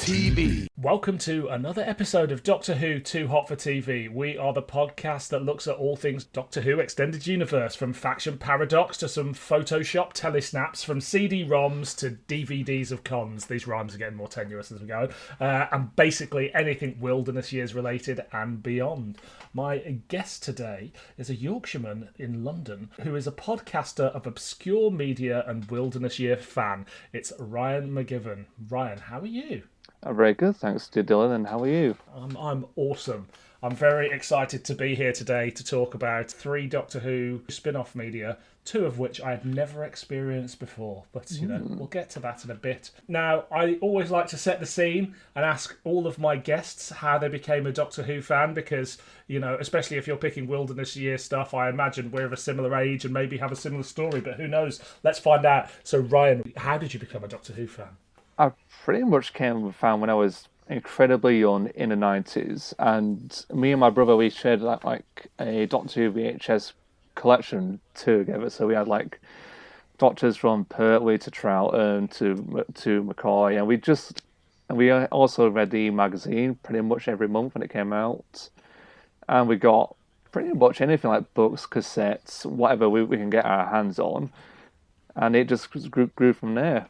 TV. Welcome to another episode of Doctor Who Too Hot for TV. We are the podcast that looks at all things Doctor Who Extended Universe, from Faction Paradox to some Photoshop telesnaps, from CD-ROMs to DVDs of cons. These rhymes are getting more tenuous as we go. And basically anything Wilderness Years related and beyond. My guest today is a Yorkshireman in London who is a podcaster of obscure media and Wilderness Year fan. It's Ryan McGivern. Ryan, how are you? Very good, thanks to Dylan, and how are you? I'm awesome. I'm very excited to be here today to talk about 3 Doctor Who spin-off media, 2 of which I had never experienced before. But, we'll get to that in a bit. Now, I always like to set the scene and ask all of my guests how they became a Doctor Who fan, because, especially if you're picking Wilderness Year stuff, I imagine we're of a similar age and maybe have a similar story, but who knows? Let's find out. So, Ryan, how did you become a Doctor Who fan? I pretty much became a fan when I was incredibly young in the 90s, and me and my brother, we shared like a Doctor Who VHS collection together. So we had like Doctors from Pertwee to Troughton to McCoy, and we also read the magazine pretty much every month when it came out, and we got pretty much anything like books, cassettes, whatever we can get our hands on, and it just grew from there.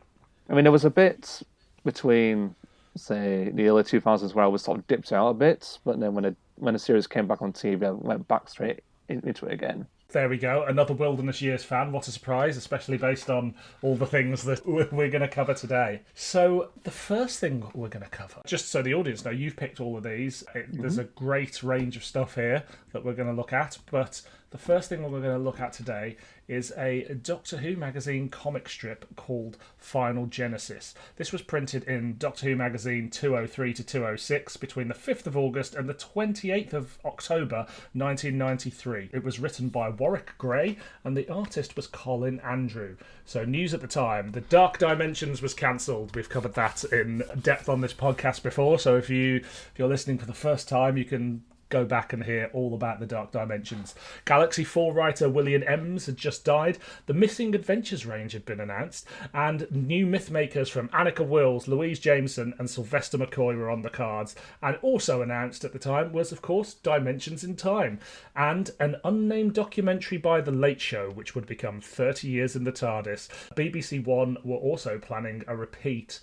I mean, there was a bit between, say, the early 2000s where I was sort of dipped out a bit, but then when the series came back on TV, I went back straight into it again. There we go, another Wilderness Years fan. What a surprise, especially based on all the things that we're going to cover today. So the first thing we're going to cover, just so the audience know, you've picked all of these. There's a great range of stuff here that we're going to look at, but the first thing we're going to look at today is a Doctor Who magazine comic strip called Final Genesis. This was printed in Doctor Who magazine 203 to 206 between the 5th of August and the 28th of October 1993. It was written by Warwick Gray and the artist was Colin Andrew. So news at the time, The Dark Dimensions was cancelled. We've covered that in depth on this podcast before, so if you're listening for the first time, you can go back and hear all about the Dark Dimensions. Galaxy 4 writer William Ems had just died, the Missing Adventures range had been announced, and new myth makers from Annika Wills, Louise Jameson and Sylvester McCoy were on the cards. And also announced at the time was, of course, Dimensions in Time, and an unnamed documentary by The Late Show, which would become 30 Years in the TARDIS. BBC One were also planning a repeat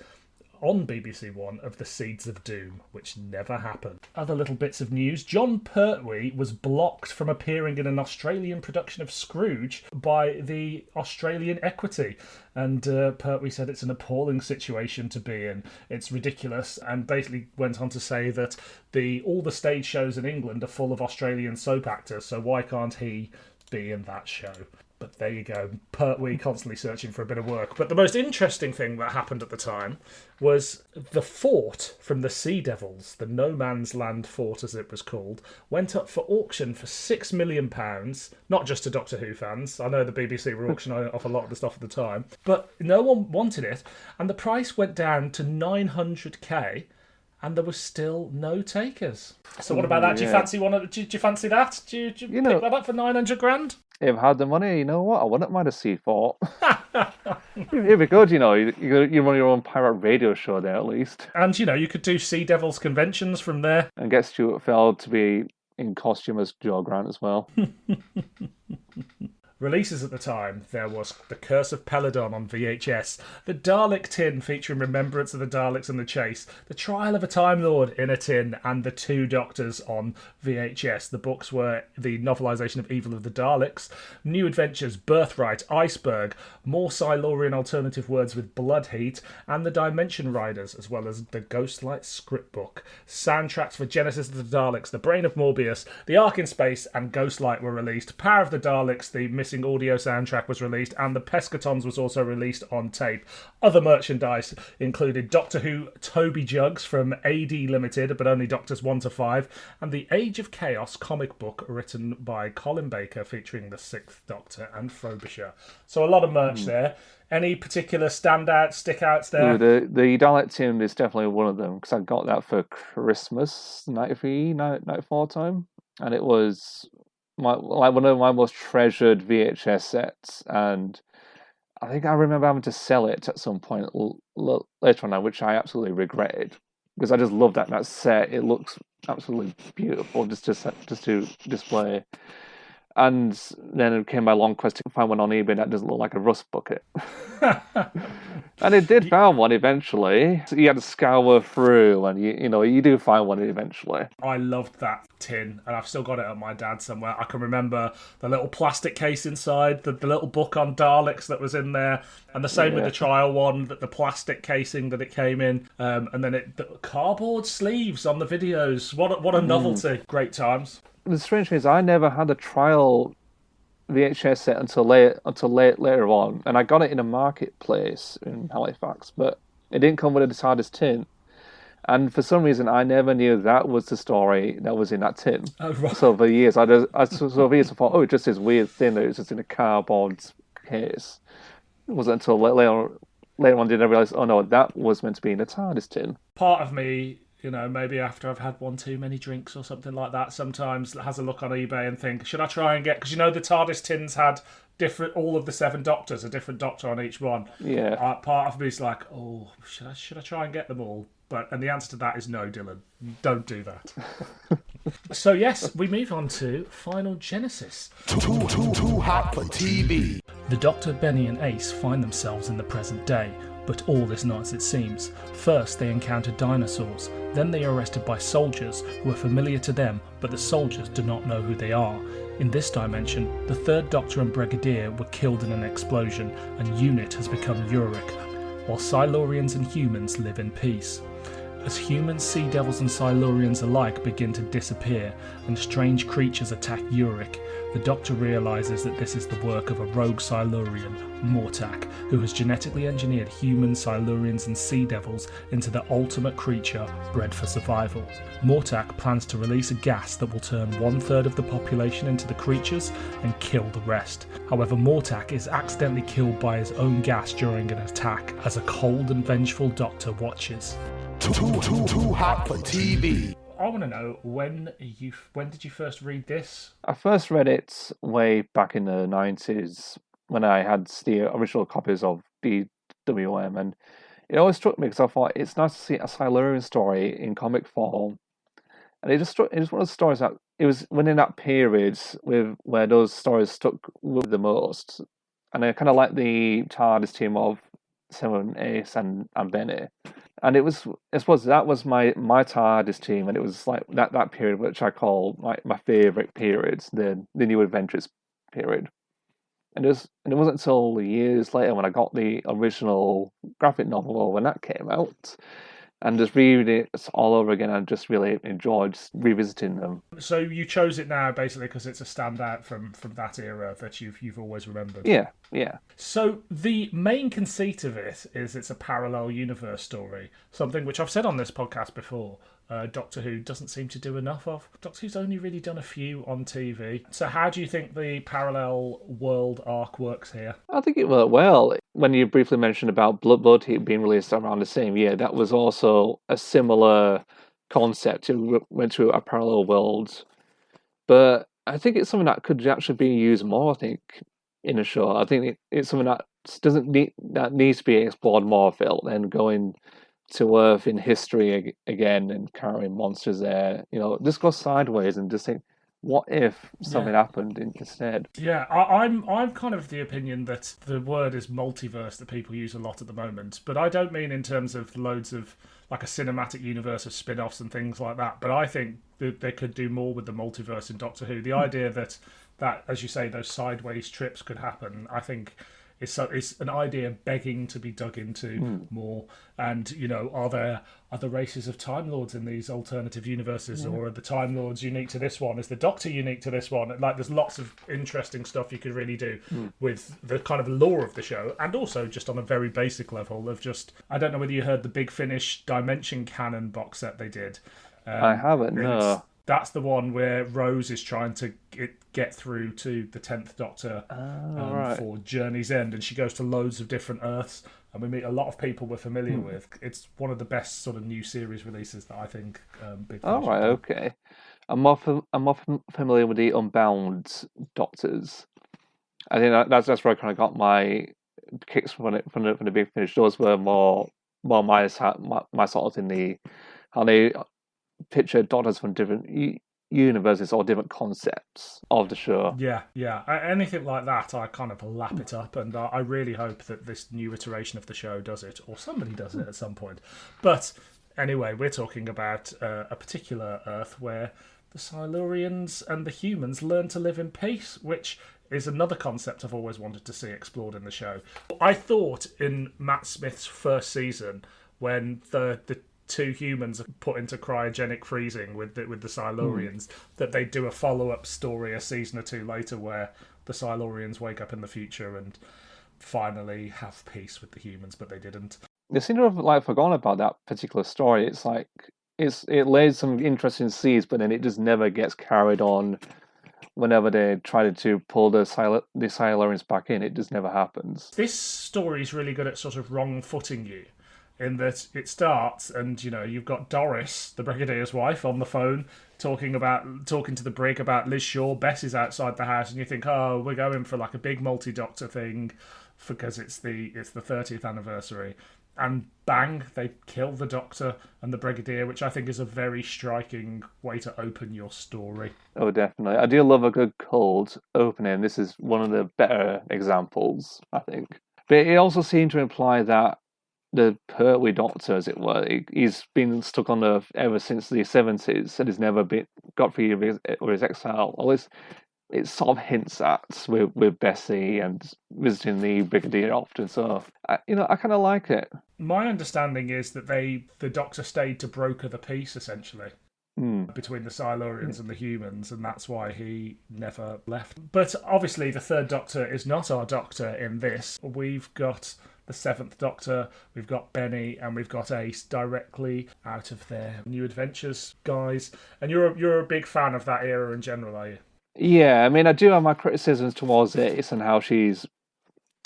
on BBC One of The Seeds of Doom, which never happened. Other little bits of news. Jon Pertwee was blocked from appearing in an Australian production of Scrooge by the Australian Equity. And Pertwee said it's an appalling situation to be in. It's ridiculous, and basically went on to say that all the stage shows in England are full of Australian soap actors, so why can't he be in that show? But there you go, Pertwee constantly searching for a bit of work. But the most interesting thing that happened at the time was the fort from the Sea Devils, the No Man's Land fort as it was called, went up for auction for £6 million, not just to Doctor Who fans. I know the BBC were auctioning off a lot of the stuff at the time, but no one wanted it, and the price went down to 900k, and there was still no takers. So what about that? Do you fancy one? Do you fancy that? Do you pick that up for 900 grand? If I had the money, you know what? I wouldn't mind a sea fort. It'd be good, you run your own pirate radio show there at least. And, you could do Sea Devils conventions from there. And get Stuart Feld to be in costume as Joe Grant as well. Releases at the time, there was The Curse of Peladon on VHS, the Dalek tin featuring Remembrance of the Daleks and the Chase, The Trial of a Time Lord in a tin, and The Two Doctors on VHS. The books were the novelisation of Evil of the Daleks, New Adventures, Birthright, Iceberg, more Silurian alternative words with Blood Heat, and The Dimension Riders, as well as the Ghostlight script book. Soundtracks for Genesis of the Daleks, The Brain of Morbius, The Ark in Space, and Ghostlight were released. Power of the Daleks, the missing audio soundtrack, was released, and The Pescatons was also released on tape. Other merchandise included Doctor Who Toby Jugs from AD Limited, but only Doctors 1 to 5, and the Age of Chaos comic book written by Colin Baker featuring the Sixth Doctor and Frobisher. So a lot of merch there. Any particular standout, stick-outs there? Ooh, the Dalek tin is definitely one of them, because I got that for Christmas, 93, 94 time, and it was one of my most treasured VHS sets, and I think I remember having to sell it at some point later on, which I absolutely regretted, because I just love that set. It looks absolutely beautiful just to display. And then it came my long quest to find one on eBay that doesn't look like a rust bucket. And it did found one eventually. So you had to scour through, and you do find one eventually. I loved that tin, and I've still got it at my dad's somewhere. I can remember the little plastic case inside, the little book on Daleks that was in there, and the same with the trial one, the plastic casing that it came in, and then the cardboard sleeves on the videos. What a novelty! Great times. The strange thing is, I never had a trial VHS set until later on, and I got it in a marketplace in Halifax, but it didn't come with a TARDIS tin. And for some reason, I never knew that was the story that was in that tin. Oh, right. So for years, I thought, oh, it's just this weird thing that was just in a cardboard case. It wasn't until later on did I realise, oh no, that was meant to be in a TARDIS tin. Part of me, maybe after I've had one too many drinks or something like that, sometimes has a look on eBay and think, should I try and get... Because the TARDIS tins had all of the 7 Doctors, a different Doctor on each one. Yeah. Part of me is like, oh, should I try and get them all? And the answer to that is no, Dylan. Don't do that. So yes, we move on to Final Genesis. Too hot for TV. The Doctor, Benny and Ace find themselves in the present day, but all is not as it seems. First they encounter dinosaurs, then they are arrested by soldiers who are familiar to them, but the soldiers do not know who they are. In this dimension, the Third Doctor and Brigadier were killed in an explosion, and UNIT has become Uric, while Silurians and humans live in peace. As humans, Sea Devils and Silurians alike begin to disappear, and strange creatures attack Uric, the Doctor realises that this is the work of a rogue Silurian, Mortak, who has genetically engineered humans, Silurians and Sea Devils into the ultimate creature bred for survival. Mortak plans to release a gas that will turn 1/3 of the population into the creatures and kill the rest. However, Mortak is accidentally killed by his own gas during an attack, as a cold and vengeful Doctor watches. Too hot for TV. I want to know, when did you first read this? I first read it way back in the 90s when I had the original copies of DWM, and it always struck me because I thought it's nice to see a Silurian story in comic form, and it was one of those stories that it was within that period where those stories stuck with the most, and I kind of like the TARDIS team of Simon, Ace, and Benny. And I suppose that was my TARDIS team, and it was like that period which I call my favourite periods, the New Adventures period. And it wasn't until years later when I got the original graphic novel when that came out, and just reading it all over again, I just really enjoyed revisiting them. So you chose it now basically because it's a standout from that era that you've always remembered. Yeah. So the main conceit of it is it's a parallel universe story, something which I've said on this podcast before. Doctor Who doesn't seem to do enough of. Doctor Who's only really done a few on TV. So how do you think the parallel world arc works here? I think it worked well. When you briefly mentioned about Blood Heat being released around the same year, that was also a similar concept. It went through a parallel world. But I think it's something that could actually be used more, I think, in a show. I think it's something that needs to be explored more, Phil, than going to Earth in history again and carrying monsters there. Just go sideways and just think, what if something happened instead? Yeah, I'm kind of the opinion that the word is multiverse that people use a lot at the moment, but I don't mean in terms of loads of like a cinematic universe of spin-offs and things like that. But I think that they could do more with the multiverse in Doctor Who. The idea that as you say, those sideways trips could happen, I think. It's an idea begging to be dug into more. And, you know, are there other races of Time Lords in these alternative universes? Or are the Time Lords unique to this one? Is the Doctor unique to this one? Like, there's lots of interesting stuff you could really do with the kind of lore of the show. And also just on a very basic level of just... I don't know whether you heard the Big Finish Dimension Canon box set they did. I haven't, no. That's the one where Rose is trying to get through to the 10th Doctor for Journey's End, and she goes to loads of different Earths, and we meet a lot of people we're familiar with. It's one of the best sort of new series releases that I think Big Finish. All right, okay. I'm more familiar with the Unbound Doctors. I think that's where I kind of got my kicks from the Big Finish. Those were more my sort of thing. How they picture Doctors from different universes or different concepts of the show. Yeah. Anything like that, I kind of lap it up, and I really hope that this new iteration of the show does it, or somebody does it at some point. But anyway, we're talking about a particular Earth where the Silurians and the humans learn to live in peace, which is another concept I've always wanted to see explored in the show. I thought in Matt Smith's first season, when the two humans are put into cryogenic freezing with the Silurians, that they do a follow-up story a season or two later where the Silurians wake up in the future and finally have peace with the humans, but they didn't. They seem to have forgotten about that particular story. It's like it lays some interesting seeds, but then it just never gets carried on. Whenever they try to pull the Silurians back in, it just never happens. This story is really good at sort of wrong-footing you, in that it starts and, you know, you've got Doris, the Brigadier's wife, on the phone talking to the brig about Liz Shaw. Bess is outside the house, and you think, oh, we're going for like a big multi-Doctor thing because it's the 30th anniversary. And bang, they kill the Doctor and the Brigadier, which I think is a very striking way to open your story. Oh, definitely. I do love a good cold opening. This is one of the better examples, I think. But it also seemed to imply that the Pertwee Doctor, as it were, he's been stuck on Earth ever since the 70s and has never got free of his exile. Or it sort of hints at with Bessie and visiting the Brigadier often. So, I kind of like it. My understanding is that the Doctor stayed to broker the peace, essentially, between the Silurians and the humans, and that's why he never left. But obviously the third Doctor is not our Doctor in this. We've got the seventh Doctor, we've got Benny, and we've got Ace directly out of their New Adventures guys. And you're a big fan of that era in general, are you? Yeah, I mean, I do have my criticisms towards Ace and how she's,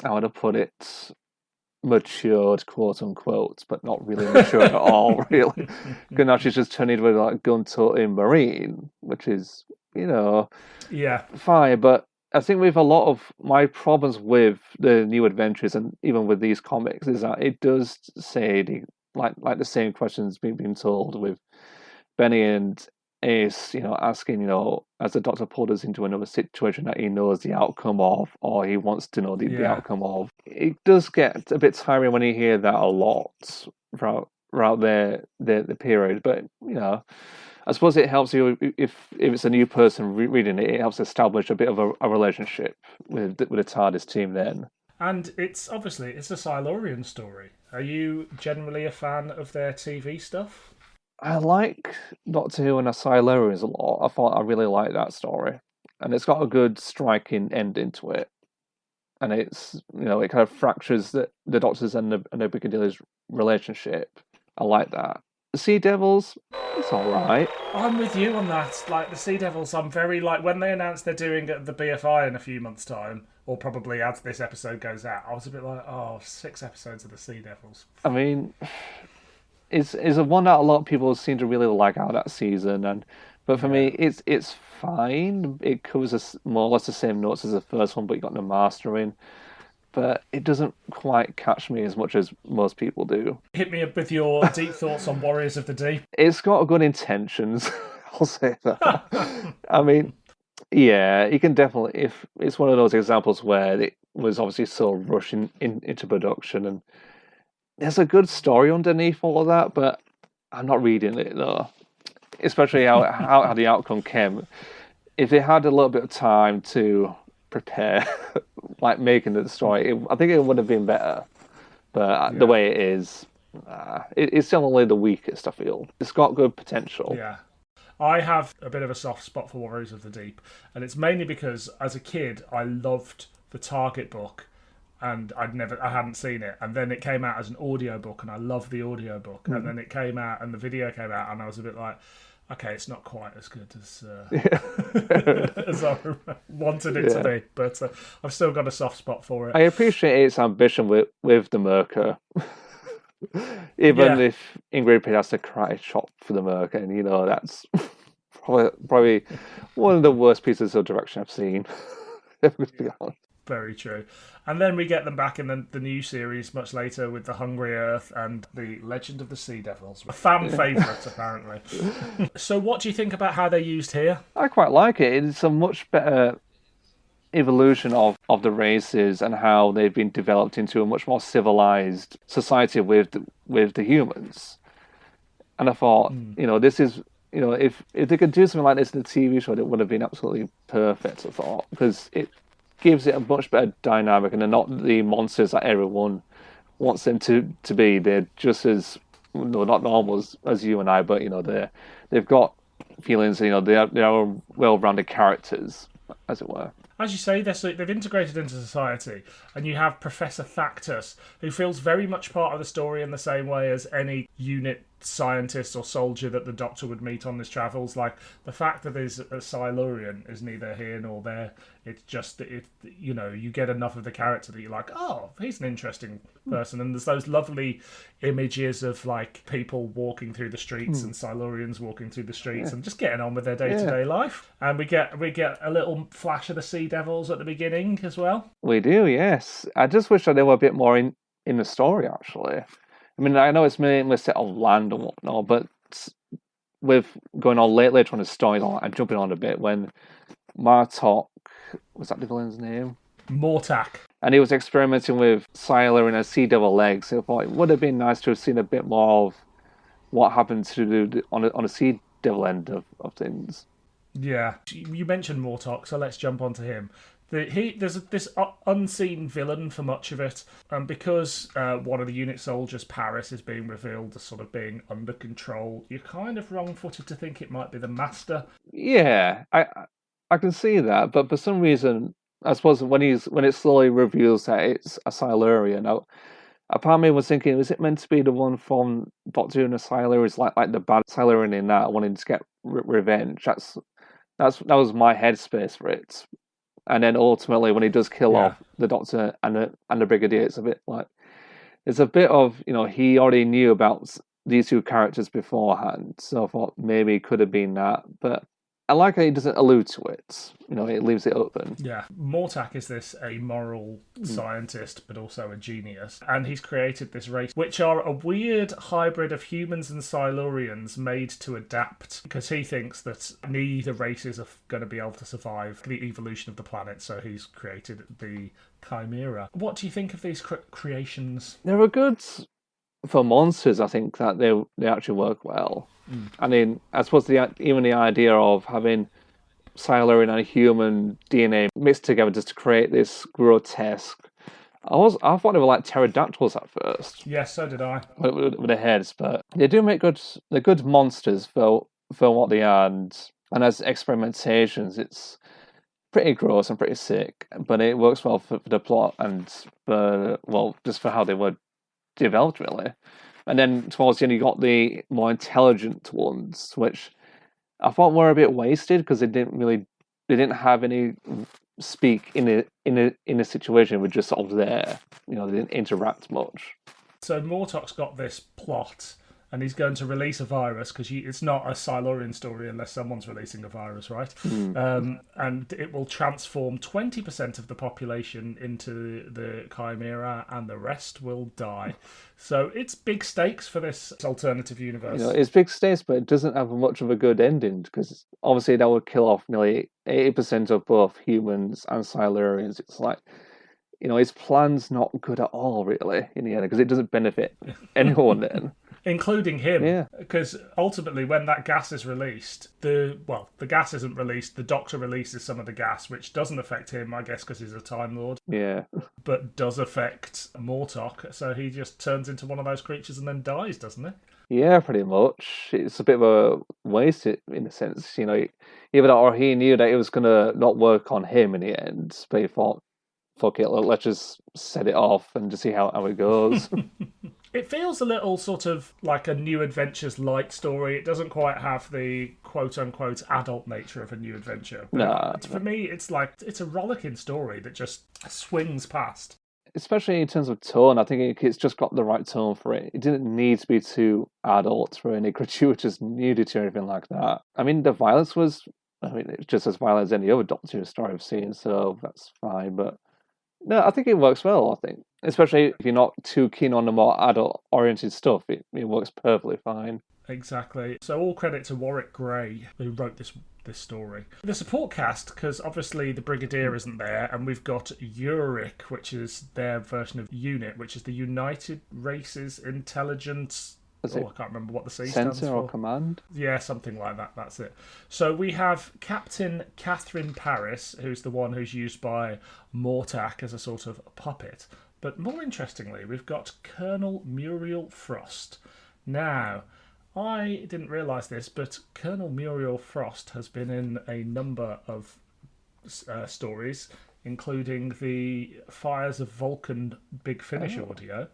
how would I put it, matured, quote unquote, but not really matured at all, really. Because now she's just turned into a gun-toting Marine, which is, fine. But I think with a lot of my problems with the New Adventures and even with these comics is that it does say the same questions being told with Benny and Ace, asking, as the Doctor pulled us into another situation that he knows the outcome of, or he wants to know the outcome of. It does get a bit tiring when you hear that a lot throughout the period, but, I suppose it helps you if it's a new person reading it. It helps establish a bit of a relationship with the TARDIS team then. And it's a Silurian story. Are you generally a fan of their TV stuff? I like Doctor Who and the Silurians a lot. I thought I really liked that story, and it's got a good striking ending to it. And it's it kind of fractures the Doctor's and the Brigadier's relationship. I like that. The Sea Devils, it's all right. I'm with you on that. Like, the Sea Devils, I'm very when they announced they're doing the BFI in a few months' time, or probably as this episode goes out, I was a bit like, 6 episodes of the Sea Devils. I mean, it's a one that a lot of people seem to really like out of that season, but for me, it's fine. It covers more or less the same notes as the first one, but you got the mastering. But it doesn't quite catch me as much as most people do. Hit me up with your deep thoughts on Warriors of the Deep. It's got good intentions, I'll say that. I mean, Yeah, you can definitely. If it's one of those examples where it was obviously so rushed into production, and there's a good story underneath all of that, but I'm not reading it though. Especially how the outcome came. If they had a little bit of time to prepare, like making the story, I think it would have been better. But the way it is, it's still only the weakest, I feel. It's got good potential. Yeah. I have a bit of a soft spot for Warriors of the Deep, and it's mainly because as a kid I loved the Target book, and I hadn't seen it, and then it came out as an audiobook, and I loved the audiobook, and then it came out and the video came out, and I was a bit like, okay, it's not quite as good as as I wanted it to be, but I've still got a soft spot for it. I appreciate its ambition with the Merker. Even if Ingrid Pitt has to karate chop for the Merker, and that's probably one of the worst pieces of direction I've seen. To be honest. Very true. And then we get them back in the new series much later with The Hungry Earth and The Legend of the Sea Devils. Fan favourites, apparently. So what do you think about how they're used here? I quite like it. It's a much better evolution of the races and how they've been developed into a much more civilized society with the humans. And I thought, this is, if they could do something like this in a TV show, it would have been absolutely perfect, I thought, because it gives it a much better dynamic, and they're not the monsters that everyone wants them to be. They're just as, not normal as you and I, but they've got feelings. They are well-rounded characters, as it were. As you say, they've integrated into society, and you have Professor Thactus, who feels very much part of the story in the same way as any unit scientist or soldier that the Doctor would meet on his travels. Like, the fact that there's a Silurian is neither here nor there. It's just that you get enough of the character that you're like, oh, he's an interesting person. And there's those lovely images of like people walking through the streets and Silurians walking through the streets and just getting on with their day-to-day life. And we get a little flash of the Sea Devils at the beginning as well. We do, yes. I just wish that they were a bit more in the story, actually. I mean, I know it's mainly set on land and whatnot, but with going on later on the story, I'm jumping on a bit, when Martok, was that the villain's name? Mortak. And he was experimenting with Siler and a Sea Devil legs. So I thought it would have been nice to have seen a bit more of what happened on a Sea Devil end of things. Yeah. You mentioned Mortok, so let's jump onto him. There's this unseen villain for much of it, and because one of the unit soldiers, Paris, is being revealed as sort of being under control, you're kind of wrong-footed to think it might be the Master. Yeah, I can see that, but for some reason, I suppose when it slowly reveals that it's a Silurian, a part of me was thinking, was it meant to be the one from Doctor Who and the Silurians, like the bad Silurian in that, wanting to get revenge? That was my headspace for it. And then ultimately, when he does kill off the Doctor and the Brigadier, it's a bit of, he already knew about these two characters beforehand, so I thought maybe it could have been that. But I like how he doesn't allude to it. It leaves it open. Yeah. Mortak is this amoral scientist, but also a genius. And he's created this race, which are a weird hybrid of humans and Silurians made to adapt, because he thinks that neither races are going to be able to survive the evolution of the planet, so he's created the Chimera. What do you think of these creations? They were good for monsters. I think that they actually work well. I mean, I suppose even the idea of having Silurian and human DNA mixed together just to create this grotesque. I thought they were like pterodactyls at first. Yes, so did I. With their heads, but they do make good monsters for what they are, and as experimentations, it's pretty gross and pretty sick, but it works well for the plot and just for how they were developed, really. And then towards the end, you got the more intelligent ones, which I thought were a bit wasted because they didn't have any speak in a situation. We're just sort of there. They didn't interact much. So Mortok's got this plot, and he's going to release a virus because it's not a Silurian story unless someone's releasing a virus, right? And it will transform 20% of the population into the Chimera, and the rest will die. So it's big stakes for this alternative universe. It's big stakes, but it doesn't have much of a good ending because obviously that would kill off nearly 80% of both humans and Silurians. It's like, his plan's not good at all, really, in the end, because it doesn't benefit anyone then. Including him. Yeah. Because ultimately, when that gas is released, the gas isn't released, the Doctor releases some of the gas, which doesn't affect him, I guess, because he's a Time Lord. Yeah. But does affect Mortok, so he just turns into one of those creatures and then dies, doesn't he? Yeah, pretty much. It's a bit of a waste in a sense, either that or he knew that it was going to not work on him in the end, but he thought, fuck it, let's just set it off and just see how it goes. It feels a little sort of like a New Adventures light story. It doesn't quite have the quote-unquote adult nature of a New Adventure. For me, it's a rollicking story that just swings past. Especially in terms of tone, I think it's just got the right tone for it. It didn't need to be too adult for any gratuitous nudity or anything like that. I mean, the violence was, it's just as violent as any other Doctor story I've seen, so that's fine, but no, I think it works well, I think. Especially if you're not too keen on the more adult-oriented stuff, it works perfectly fine. Exactly. So all credit to Warwick Gray, who wrote this story. The support cast, because obviously the Brigadier isn't there, and we've got URIC, which is their version of UNIT, which is the United Races Intelligence... I can't remember what the C stands for. Centre or Command? Yeah, something like that. That's it. So we have Captain Catherine Paris, who's the one who's used by Mortak as a sort of puppet. But more interestingly, we've got Colonel Muriel Frost. Now, I didn't realise this, but Colonel Muriel Frost has been in a number of stories, including the Fires of Vulcan Big Finish audio.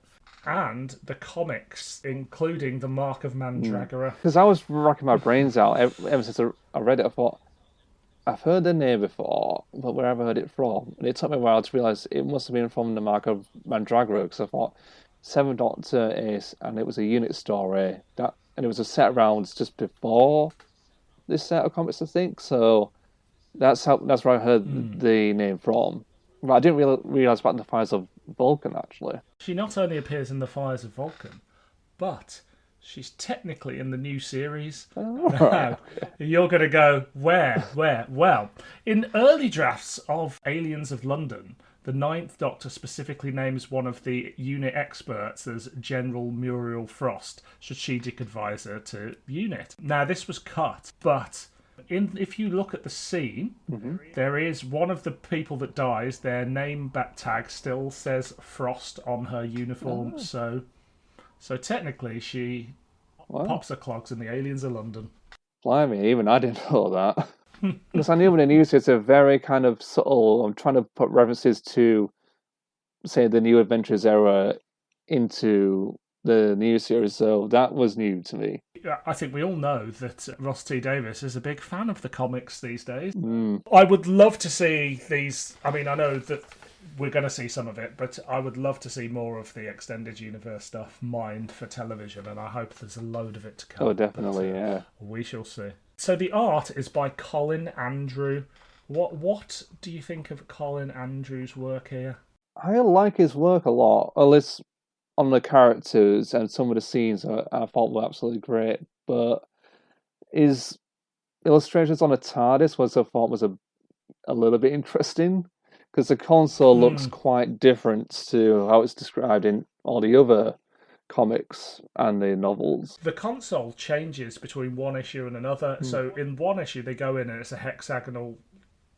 And the comics, including the Mark of Mandragora. Because I was racking my brains out ever since I read it. I thought, I've heard the name before, but where have I heard it from? And it took me a while to realise it must have been from the Mark of Mandragora, because I thought, Seventh Doctor is, and it was a unit story, and it was a set rounds just before this set of comics, I think. So that's where I heard the name from. But I didn't realise about the Fires of Vulcan, actually. She not only appears in the Fires of Vulcan, but she's technically in the new series. Now, you're going to go, where? Well, in early drafts of Aliens of London, the Ninth Doctor specifically names one of the unit experts as General Muriel Frost, strategic advisor to UNIT. Now, this was cut, but... if you look at the scene, there is one of the people that dies, their name tag still says Frost on her uniform, so technically she pops her clogs in the Aliens of London. Blimey, even I didn't know that. Because I knew when the news it's a very kind of subtle, I'm trying to put references to, say, the New Adventures era into the new series, so that was new to me. I think we all know that Ross T. Davis is a big fan of the comics these days. I would love to see these. I mean, I know that we're going to see some of it, but I would love to see more of the extended universe stuff mined for television, and I hope there's a load of it to come. Oh, definitely, yeah. We shall see. So the art is by Colin Andrew. What do you think of Colin Andrew's work here? I like his work a lot, at least on the characters, and some of the scenes I thought were absolutely great, but his illustrations on the TARDIS I thought was a little bit interesting, because the console looks quite different to how it's described in all the other comics and the novels. The console changes between one issue and another, so in one issue they go in and it's a hexagonal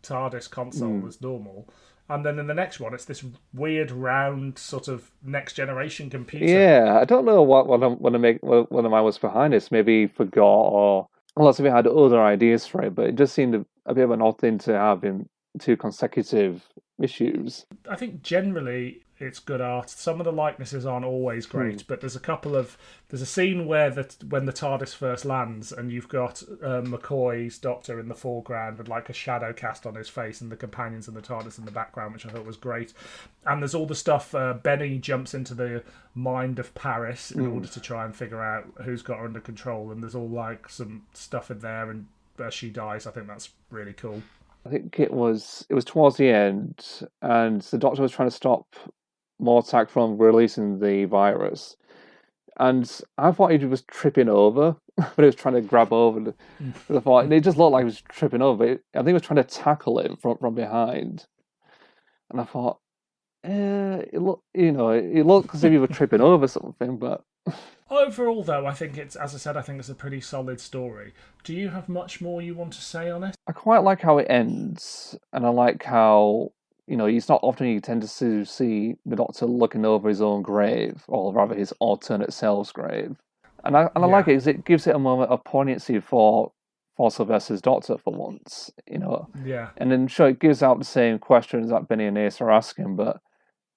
TARDIS console as normal. And then in the next one, it's this weird round sort of next generation computer. Yeah, I don't know what one of mine was behind this. Maybe he forgot, or unless he had other ideas for it. But it just seemed a bit of an odd thing to have in two consecutive issues. I think generally it's good art. Some of the likenesses aren't always great, but there's a scene where when the TARDIS first lands and you've got McCoy's Doctor in the foreground with like a shadow cast on his face and the companions and the TARDIS in the background, which I thought was great. And there's all the stuff, Benny jumps into the mind of Paris in order to try and figure out who's got her under control, and there's all like some stuff in there, and she dies. I think that's really cool. I think it was towards the end, and the Doctor was trying to stop Mortak from releasing the virus. And I thought he was tripping over, but he was trying to grab over. But I thought, and it just looked like he was tripping over. I think he was trying to tackle him from behind. And I thought, it looked as if he was tripping over something, but... Overall, though, I think it's a pretty solid story. Do you have much more you want to say on it? I quite like how it ends, and I like how, it's not often you tend to see the Doctor looking over his own grave, or rather his alternate self's grave. And I like it because it gives it a moment of poignancy for Sylvester's Doctor for once, Yeah. And then sure, it gives out the same questions that Benny and Ace are asking, but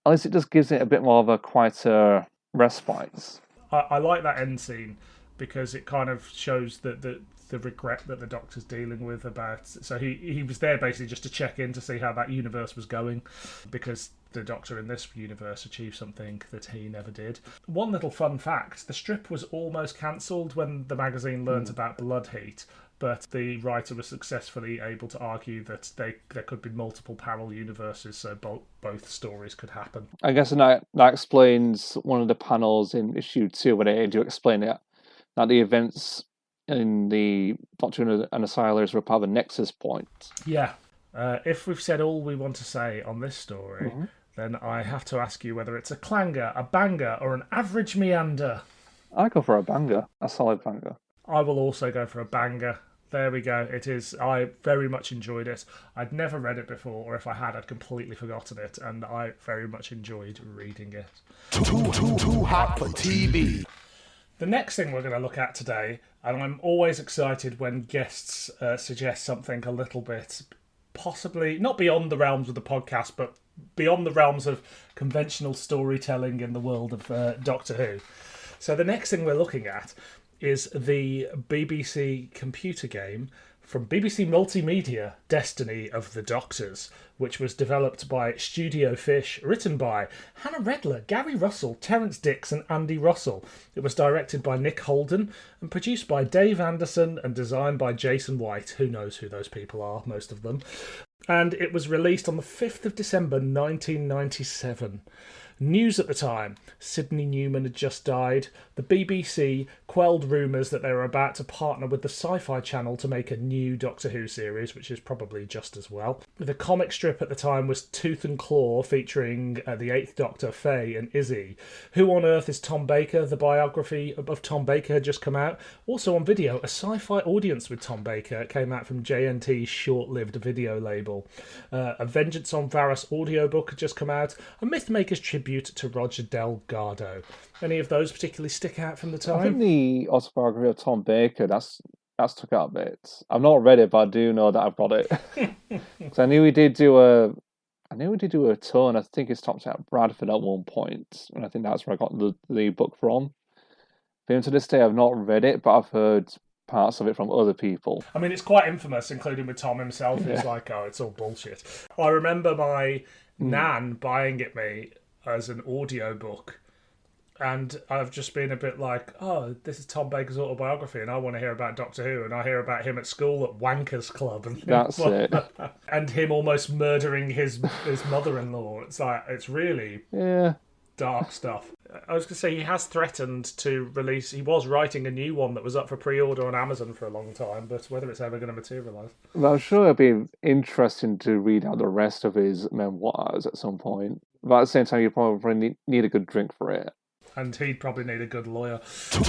at least it just gives it a bit more of a quieter respite. I like that end scene because it kind of shows that the regret that the Doctor's dealing with about... So he was there basically just to check in to see how that universe was going, because the Doctor in this universe achieved something that he never did. One little fun fact, the strip was almost cancelled when the magazine learnt about Blood Heat, but the writer was successfully able to argue that there could be multiple parallel universes, so both stories could happen. I guess that explains one of the panels in issue 2 where they do explain it, that the events in the Doctor and the Asylers were part of a nexus point. Yeah. If we've said all we want to say on this story, then I have to ask you whether it's a clanger, a banger, or an average meander. I go for a banger, a solid banger. I will also go for a banger. There we go. It is. I very much enjoyed it. I'd never read it before, or if I had, I'd completely forgotten it, and I very much enjoyed reading it. Too hot for TV. The next thing we're going to look at today, and I'm always excited when guests suggest something a little bit, possibly not beyond the realms of the podcast, but beyond the realms of conventional storytelling in the world of Doctor Who. So the next thing we're looking at is the BBC computer game from BBC Multimedia, Destiny of the Doctors, which was developed by Studio Fish, written by Hannah Redler, Gary Russell, Terence Dix and Andy Russell. It was directed by Nick Holden and produced by Dave Anderson and designed by Jason White. Who knows who those people are, most of them. And it was released on the 5th of December 1997. News at the time, Sidney Newman had just died. The BBC quelled rumours that they were about to partner with the Sci-Fi Channel to make a new Doctor Who series, which is probably just as well. The comic strip at the time was Tooth and Claw, featuring the 8th Doctor, Faye and Izzy. Who on Earth is Tom Baker? The biography of Tom Baker had just come out. Also on video, a sci-fi audience with Tom Baker came out from JNT's short-lived video label. A Vengeance on Varys audiobook had just come out. A Mythmaker's tribute to Roger Delgado. Any of those particularly stick out from the time? I think the autobiography of Tom Baker, that's took out a bit. I've not read it, but I do know that I've got it. Because I knew we did do a tour, I think it's stopped at Bradford at one point, and I think that's where I got the book from. But even to this day, I've not read it, but I've heard parts of it from other people. I mean, it's quite infamous, including with Tom himself. He's like, oh, it's all bullshit. I remember my nan buying it me as an audiobook, and I've just been a bit like, oh, this is Tom Baker's autobiography and I want to hear about Doctor Who, and I hear about him at school at Wankers Club and that's it. And him almost murdering his mother-in-law. It's like, it's really dark stuff. I was going to say, he has threatened to release... He was writing a new one that was up for pre-order on Amazon for a long time, but whether it's ever going to materialise. Well, I'm sure it'd be interesting to read out the rest of his memoirs at some point. But at the same time, you probably need a good drink for it. And he'd probably need a good lawyer. Too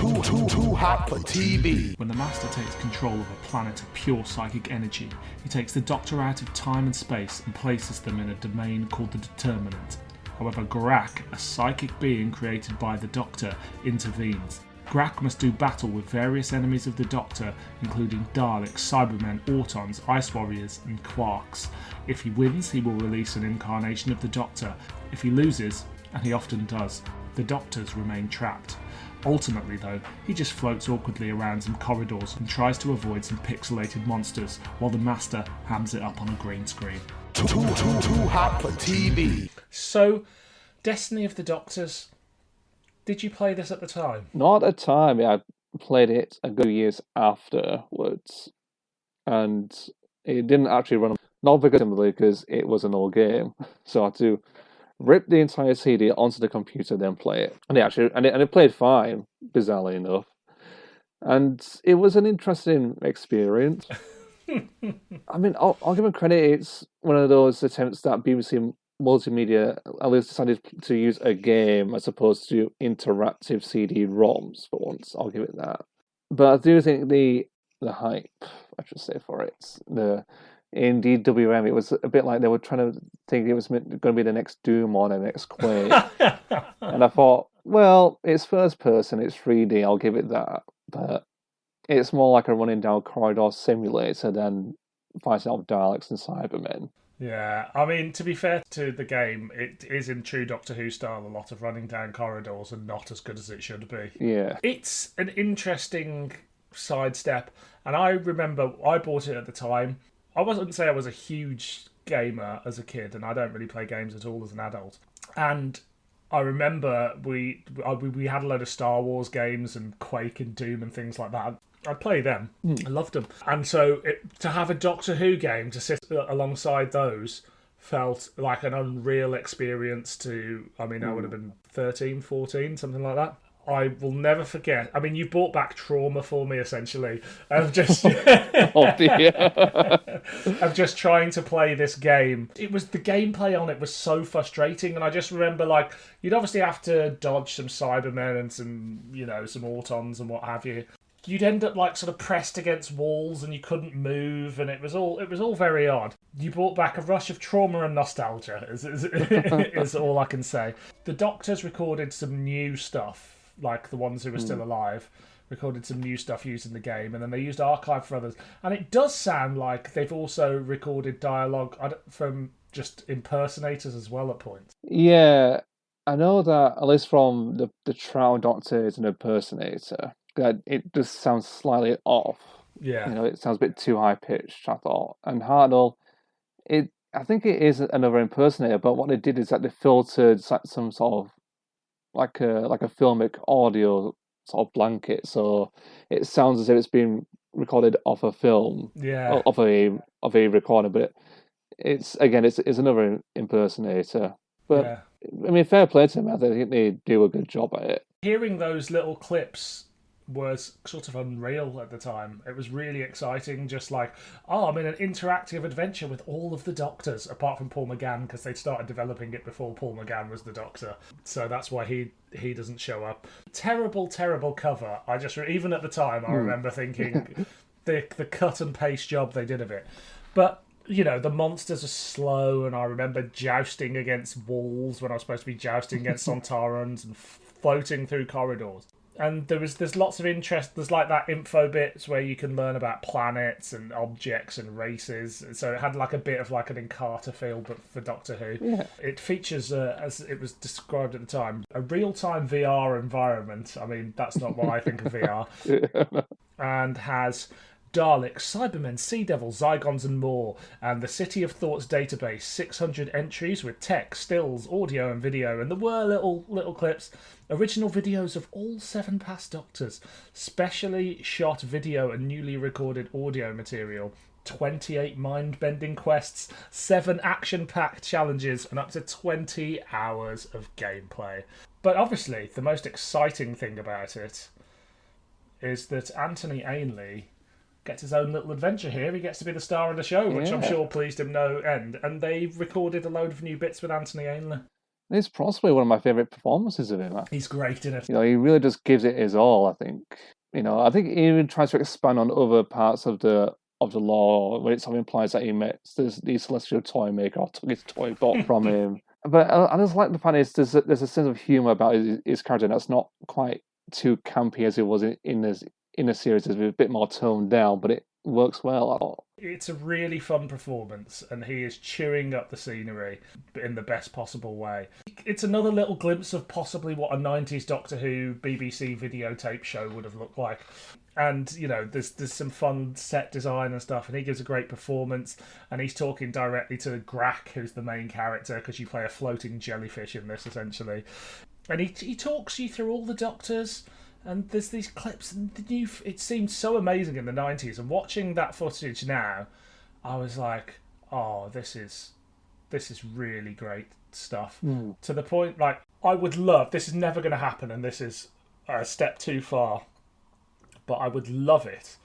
hot for TV. When the Master takes control of a planet of pure psychic energy, he takes the Doctor out of time and space and places them in a domain called the Determinant. However, Grak, a psychic being created by the Doctor, intervenes. Grak must do battle with various enemies of the Doctor, including Daleks, Cybermen, Autons, Ice Warriors, and Quarks. If he wins, he will release an incarnation of the Doctor. If he loses, and he often does. The doctors remain trapped. Ultimately, though, he just floats awkwardly around some corridors and tries to avoid some pixelated monsters while the Master hams it up on a green screen. Too hot for TV. So, Destiny of the Doctors. Did you play this at the time? Not at the time. I played it a good years afterwards, and it didn't actually run. Not because it was an old game, so I had to rip the entire CD onto the computer, then play it. And it played fine, bizarrely enough. And it was an interesting experience. I mean, I'll give him credit. It's one of those attempts that BBC Multimedia at least decided to use a game as opposed to interactive CD-ROMs for once. I'll give it that. But I do think the hype, I should say, for it, in DWM, it was a bit like they were trying to think it was going to be the next Doom or the next Quake. And I thought, well, it's first person, it's 3D, I'll give it that. But it's more like a running down corridor simulator than fighting off Daleks and Cybermen. Yeah, I mean, to be fair to the game, it is in true Doctor Who style, a lot of running down corridors and not as good as it should be. Yeah. It's an interesting sidestep, and I remember I bought it at the time. I wouldn't say I was a huge gamer as a kid, and I don't really play games at all as an adult. And I remember we had a load of Star Wars games and Quake and Doom and things like that. I'd play them. I loved them. And so to have a Doctor Who game to sit alongside those felt like an unreal experience to, I mean, I would have been 13, 14, something like that. I will never forget. I mean, you brought back trauma for me, essentially, of just Oh dear. of just trying to play this game. It was the gameplay on it was so frustrating, and I just remember like you'd obviously have to dodge some Cybermen and some some Autons and what have you. You'd end up like sort of pressed against walls and you couldn't move, and it was all very odd. You brought back a rush of trauma and nostalgia, is all I can say. The Doctors recorded some new stuff. Like the ones who were still alive, recorded some new stuff using the game, and then they used archive for others. And it does sound like they've also recorded dialogue from just impersonators as well at points. Yeah, I know that, at least from the trial Doctor is an impersonator, that it just sounds slightly off. Yeah. It sounds a bit too high-pitched, I thought. And Hartnell, I think it is another impersonator, but what they did is that they filtered some sort of like a filmic audio sort of blanket, so it sounds as if it's been recorded off a film, of a recording. But it's another impersonator. But I mean, fair play to them. I think they do a good job at it. Hearing those little clips was sort of unreal at the time. It was really exciting, just like, I'm in an interactive adventure with all of the Doctors, apart from Paul McGann, because they started developing it before Paul McGann was the Doctor. So that's why he doesn't show up. Terrible, terrible cover. Even at the time, I remember thinking the cut and paste job they did of it. But the monsters are slow, and I remember jousting against walls when I was supposed to be jousting against Sontarans and floating through corridors. And there's lots of interest. There's like that info bits where you can learn about planets and objects and races. So it had like a bit of like an Encarta feel, but for Doctor Who. Yeah. It features, as it was described at the time, a real-time VR environment. I mean, that's not what I think of VR. And has Daleks, Cybermen, Sea Devils, Zygons and more, and the City of Thoughts database, 600 entries with text, stills, audio and video, and there were little clips, original videos of all 7 past Doctors, specially shot video and newly recorded audio material, 28 mind-bending quests, 7 action-packed challenges, and up to 20 hours of gameplay. But obviously, the most exciting thing about it is that Anthony Ainley gets his own little adventure here. He gets to be the star of the show, which I'm sure pleased him no end. And they recorded a load of new bits with Anthony Ainley. It's possibly one of my favourite performances of him. He's great in it. He really just gives it his all, I think. I think he even tries to expand on other parts of the lore, where it sort of implies that he met the celestial toy maker or took his toy bot from him. But I just like the fact is there's a sense of humour about his character that's not quite too campy as it was in the series. It's a bit more toned down, but works well. I thought. It's a really fun performance, and he is chewing up the scenery in the best possible way. It's another little glimpse of possibly what a 90s Doctor Who BBC videotape show would have looked like. And, you know, there's some fun set design and stuff, and he gives a great performance, and he's talking directly to Grack, who's the main character, because you play a floating jellyfish in this, essentially. And he talks you through all the Doctors. And there's these clips, and it seemed so amazing in the 90s. And watching that footage now, I was like, oh, this is really great stuff. To the point, like, I would love, this is never going to happen, and this is a step too far, but I would love it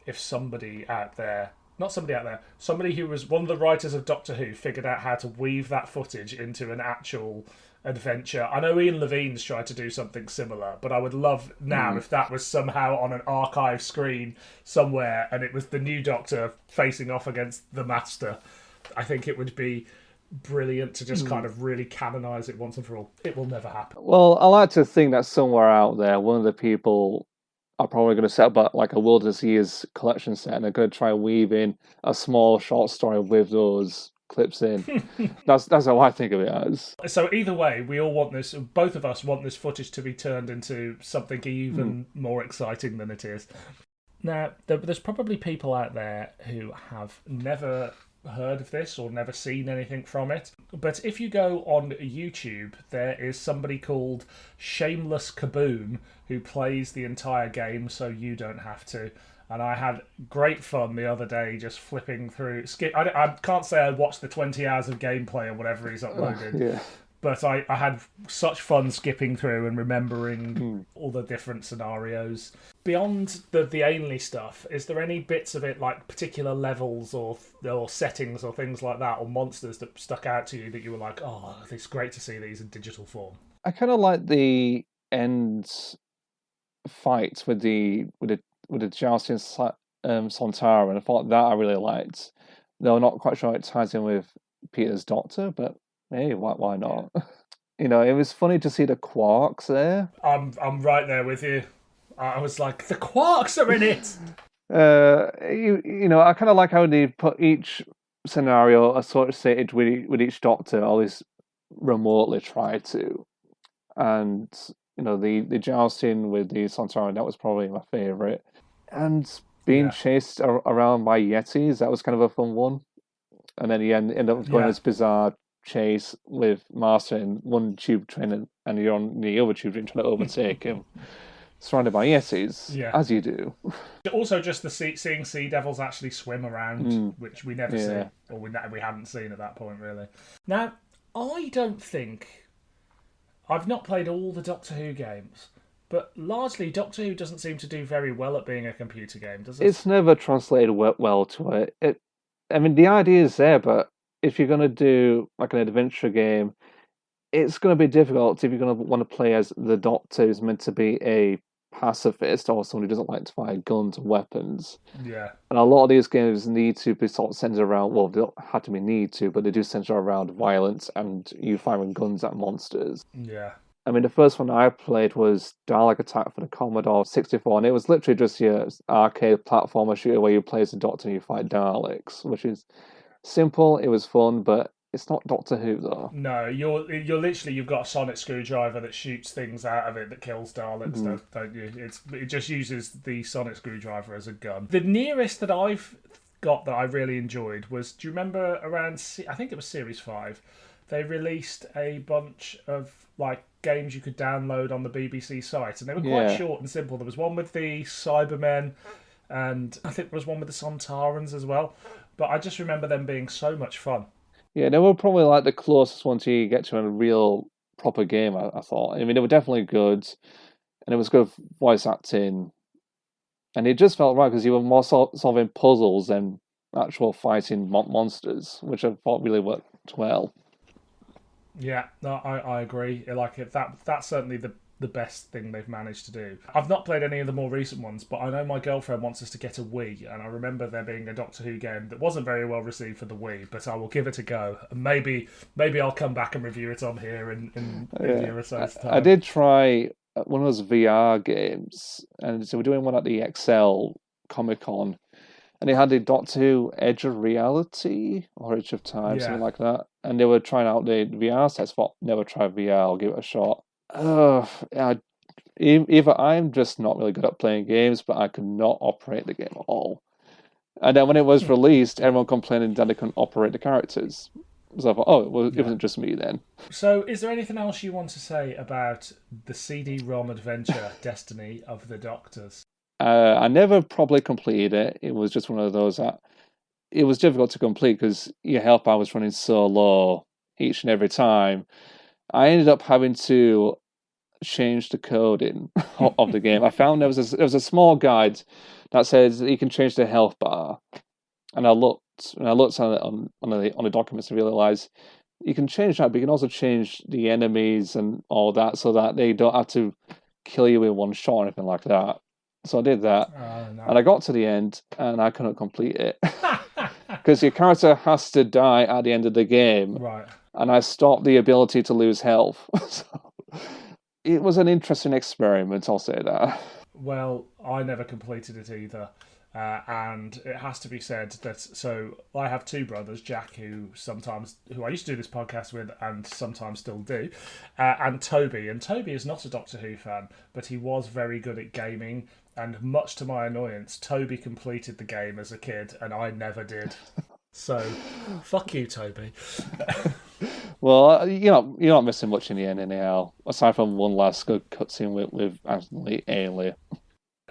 if somebody who was one of the writers of Doctor Who figured out how to weave that footage into an actual adventure. I know Ian Levine's tried to do something similar, but I would love now if that was somehow on an archive screen somewhere and it was the new Doctor facing off against the Master. I think it would be brilliant to just kind of really canonise it once and for all. It will never happen. Well, I like to think that somewhere out there, one of the people are probably going to set up like a Wilderness Years collection set, and they're going to try and weave in a small short story with those clips in. That's how I think of it as. So either way, we all want this. Both of us want this footage to be turned into something even more exciting than it is. Now, there's probably people out there who have never heard of this or never seen anything from it. But if you go on YouTube, there is somebody called Shameless Kaboom who plays the entire game so you don't have to. And I had great fun the other day just flipping through. I can't say I watched the 20 hours of gameplay or whatever he's uploaded. But I had such fun skipping through and remembering all the different scenarios. Beyond the Ainley stuff, is there any bits of it, like particular levels or settings or things like that, or monsters that stuck out to you that you were like, oh, it's great to see these in digital form? I kind of like the end fight with the jousting Sontaran, and I thought that I really liked. Though I'm not quite sure it ties in with Peter's Doctor, but hey, why not? You know, it was funny to see the Quarks there. I'm right there with you. I was like, the Quarks are in it! You know, I kind of like how they put each scenario associated with each Doctor, always remotely try to. And, you know, the jousting with the Sontaran, that was probably my favourite. And being chased around by Yetis, that was kind of a fun one. And then he ended up going this bizarre chase with Master in one tube train, and you're on the other tube train trying to overtake him, surrounded by Yetis, as you do. Also, just seeing sea devils actually swim around, which we never see, or we hadn't seen at that point, really. Now, I don't think... I've not played all the Doctor Who games, but largely Doctor Who doesn't seem to do very well at being a computer game, does it? It's never translated well to it. I mean, the idea is there, but if you're going to do like an adventure game, it's going to be difficult if you're going to want to play as the Doctor who's meant to be a pacifist or someone who doesn't like to fire guns and weapons. Yeah. And a lot of these games need to be sort of centered around, well, they don't have to be need to, but they do center around violence and you firing guns at monsters. Yeah. I mean, the first one I played was Dalek Attack for the Commodore 64, and it was literally just your arcade platformer shooter where you play as a Doctor and you fight Daleks, which is simple, it was fun, but it's not Doctor Who, though. No, you're literally, you've got a sonic screwdriver that shoots things out of it that kills Daleks, don't you? It just uses the sonic screwdriver as a gun. The nearest that I've got that I really enjoyed was, do you remember around, I think it was Series 5, they released a bunch of like games you could download on the BBC site, and they were quite short and simple. There was one with the Cybermen, and I think there was one with the Sontarans as well. But I just remember them being so much fun. Yeah, they were probably like the closest one to you get to a real proper game, I thought. I mean, they were definitely good, and it was good voice acting, and it just felt right because you were more solving puzzles than actual fighting monsters, which I thought really worked well. Yeah, no, I agree. Like that's certainly the best thing they've managed to do. I've not played any of the more recent ones, but I know my girlfriend wants us to get a Wii, and I remember there being a Doctor Who game that wasn't very well received for the Wii, but I will give it a go. And maybe I'll come back and review it on here in a year or so's time. I did try one of those VR games, and so we're doing one at the XL Comic Con, And it had the Doctor Who Edge of Reality or Edge of Time, Yeah. something like that. And they were trying out the VR sets. Thought, never try VR. I'll give it a shot. Either I'm just not really good at playing games, but I could not operate the game at all. And then when it was released, everyone complaining that they couldn't operate the characters. So I thought, it wasn't just me then. So, is there anything else you want to say about the CD-ROM adventure Destiny of the Doctors? I never probably completed it. It was just one of those that it was difficult to complete because your health bar was running so low each and every time. I ended up having to change the coding of the game. I found there was a small guide that says that you can change the health bar, and I looked on the documents and realized you can change that, but you can also change the enemies and all that so that they don't have to kill you in one shot or anything like that. So I did that, and I got to the end, and I couldn't complete it because your character has to die at the end of the game, Right? And I stopped the ability to lose health. So it was an interesting experiment, I'll say that. Well, I never completed it either. And it has to be said that, so I have two brothers, Jack, who I used to do this podcast with and sometimes still do, and Toby. And Toby is not a Doctor Who fan, but he was very good at gaming. And much to my annoyance, Toby completed the game as a kid, and I never did. So, fuck you, Toby. Well, you're not missing much in the end anyhow, aside from one last good cutscene with Anthony Ainley.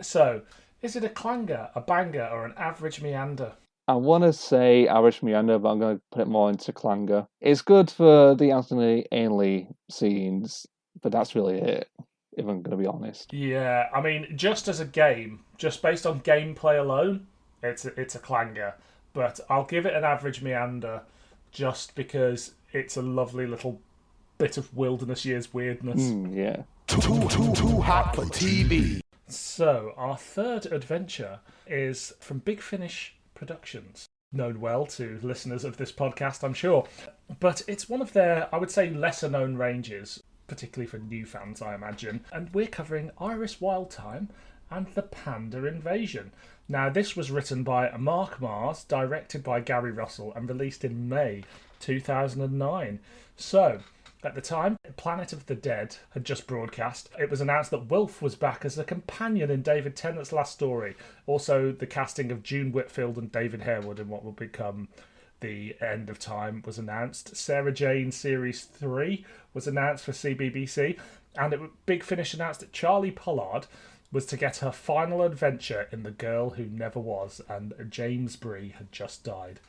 So, is it a clanger, a banger, or an average meander? I want to say average meander, but I'm going to put it more into clanger. It's good for the Anthony Ainley scenes, but that's really it, if I'm going to be honest. Yeah, I mean, just as a game, just based on gameplay alone, it's a clanger. But I'll give it an average meander just because it's a lovely little bit of wilderness years weirdness. Yeah. Too hot for TV. So, our third adventure is from Big Finish Productions, known well to listeners of this podcast, I'm sure. But it's one of their, I would say, lesser-known ranges, particularly for new fans, I imagine. And we're covering Iris Wildthym and the Panda Invasion. Now, this was written by Mark Magrs, directed by Gary Russell, and released in May 2009. So, at the time, Planet of the Dead had just broadcast. It was announced that Wilf was back as a companion in David Tennant's last story. Also, the casting of June Whitfield and David Harewood in what will become The End of Time was announced. Sarah Jane Series 3 was announced for CBBC. And Big Finish announced that Charlie Pollard was to get her final adventure in The Girl Who Never Was, and James Bree had just died.